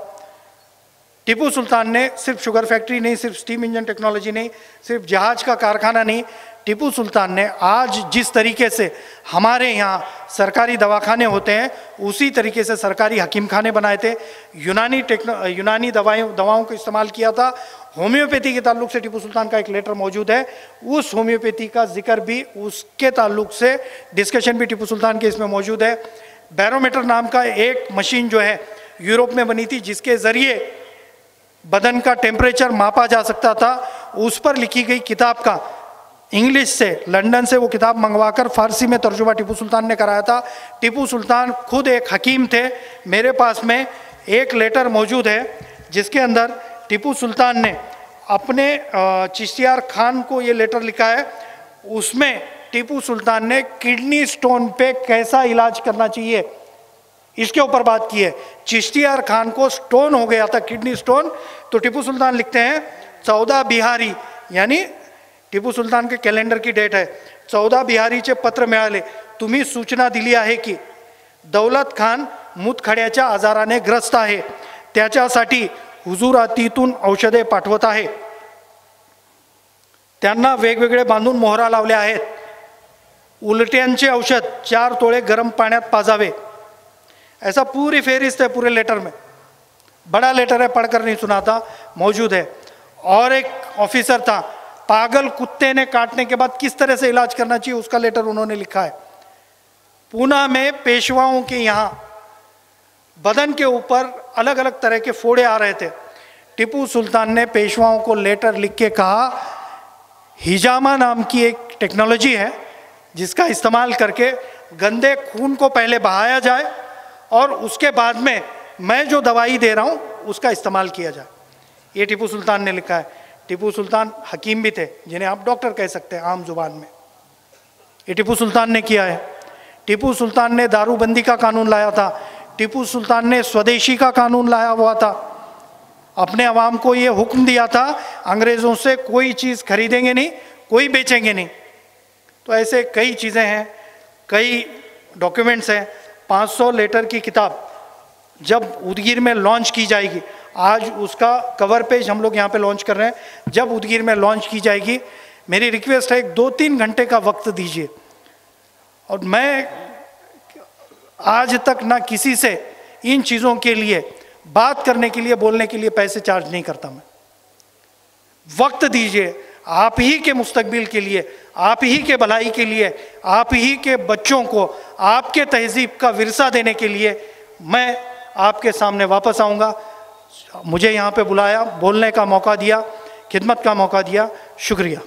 टीपू सुल्तान ने सिर्फ शुगर फैक्ट्री नहीं, सिर्फ स्टीम इंजन टेक्नोलॉजी नहीं, सिर्फ जहाज का कारखाना नहीं, टीपू सुल्तान ने आज जिस तरीके से हमारे यहाँ सरकारी दवाखाने होते हैं, उसी तरीके से सरकारी हकीम खाने बनाए थे। यूनानी दवाओं को इस्तेमाल किया था। होम्योपैथी के ताल्लुक से टीपू सुल्तान का एक लेटर मौजूद है, उस होम्योपैथी का जिक्र भी, उसके ताल्लुक से डिस्कशन भी टीपू सुल्तान के इसमें मौजूद है। बैरोमीटर नाम का एक मशीन जो है यूरोप में बनी थी, जिसके ज़रिए बदन का टेम्परेचर मापा जा सकता था। उस पर लिखी गई किताब का इंग्लिश से, लंदन से वो किताब मंगवाकर फारसी में तर्जुमा टीपू सुल्तान ने कराया था। टीपू सुल्तान खुद एक हकीम थे। मेरे पास में एक लेटर मौजूद है जिसके अंदर टीपू सुल्तान ने अपने चिश्तियार खान को ये लेटर लिखा है। उसमें टीपू सुल्तान ने किडनी स्टोन पे कैसा इलाज करना चाहिए इसके ऊपर बात की है। चिश्तियार खान को स्टोन हो गया था, किडनी स्टोन, तो टीपू सुल्तान लिखते हैं 14 बिहारी, यानी टीपू सुल्तान के कैलेंडर की डेट है, 14 बिहारीचे पत्र मिळाले, तुम्ही सूचना दिली आहे की दौलत खान मूतखड्याच्या आजाराने ग्रस्त आहे, त्याच्यासाठी हुजुरातीतून औषधे पाठवत आहे. त्यांना वेगवेगळे बांधून मोहरा लावल्या आहेत. उलट्यांचे औषध 4 तोळे गरम पाण्यात पाजावे, ऐसा पूरी फेरिस्त है पूरे लेटर में. बड़ा लेटर है, पढ़कर नहीं सुनाता, मौजूद है. और एक ऑफिसर था, पागल कुत्ते ने काटने के बाद किस तरह से इलाज करना चाहिए उसका लेटर उन्होंने लिखा है. पूना में पेशवाओं के यहाँ बदन के ऊपर अलग अलग तरह के फोड़े आ रहे थे. टीपू सुल्तान ने पेशवाओं को लेटर लिख के कहा, हिजामा नाम की एक टेक्नोलॉजी है जिसका इस्तेमाल करके गंदे खून को पहले बहाया जाए और उसके बाद में मैं जो दवाई दे रहा हूँ उसका इस्तेमाल किया जाए. ये टीपू सुल्तान ने लिखा है. टीपू सुल्तान हकीम भी थे, जिन्हें आप डॉक्टर कह सकते हैं आम जुबान में. ये टीपू सुल्तान ने किया है. टीपू सुल्तान ने दारूबंदी का कानून लाया था. टीपू सुल्तान ने स्वदेशी का कानून लाया हुआ था. अपने अवाम को ये हुक्म दिया था, अंग्रेज़ों से कोई चीज़ खरीदेंगे नहीं, कोई बेचेंगे नहीं. तो ऐसे कई चीज़ें हैं, कई डॉक्यूमेंट्स हैं. 500 लेटर की किताब जब उदगीर में लॉन्च की जाएगी, आज उसका कवर पेज हम लोग यहाँ पे लॉन्च कर रहे हैं, जब उदगीर में लॉन्च की जाएगी मेरी रिक्वेस्ट है 2-3 घंटे का वक्त दीजिए. और मैं आज तक ना किसी से इन चीज़ों के लिए बात करने के लिए, बोलने के लिए पैसे चार्ज नहीं करता. मैं वक्त दीजिए, आप ही के मुस्तकबिल के लिए, आप ही के भलाई के लिए, आप ही के बच्चों को आपके तहजीब का विरसा देने के लिए मैं आपके सामने वापस आऊँगा. मुझे यहाँ पे बुलाया, बोलने का मौका दिया, खिदमत का मौका दिया, शुक्रिया.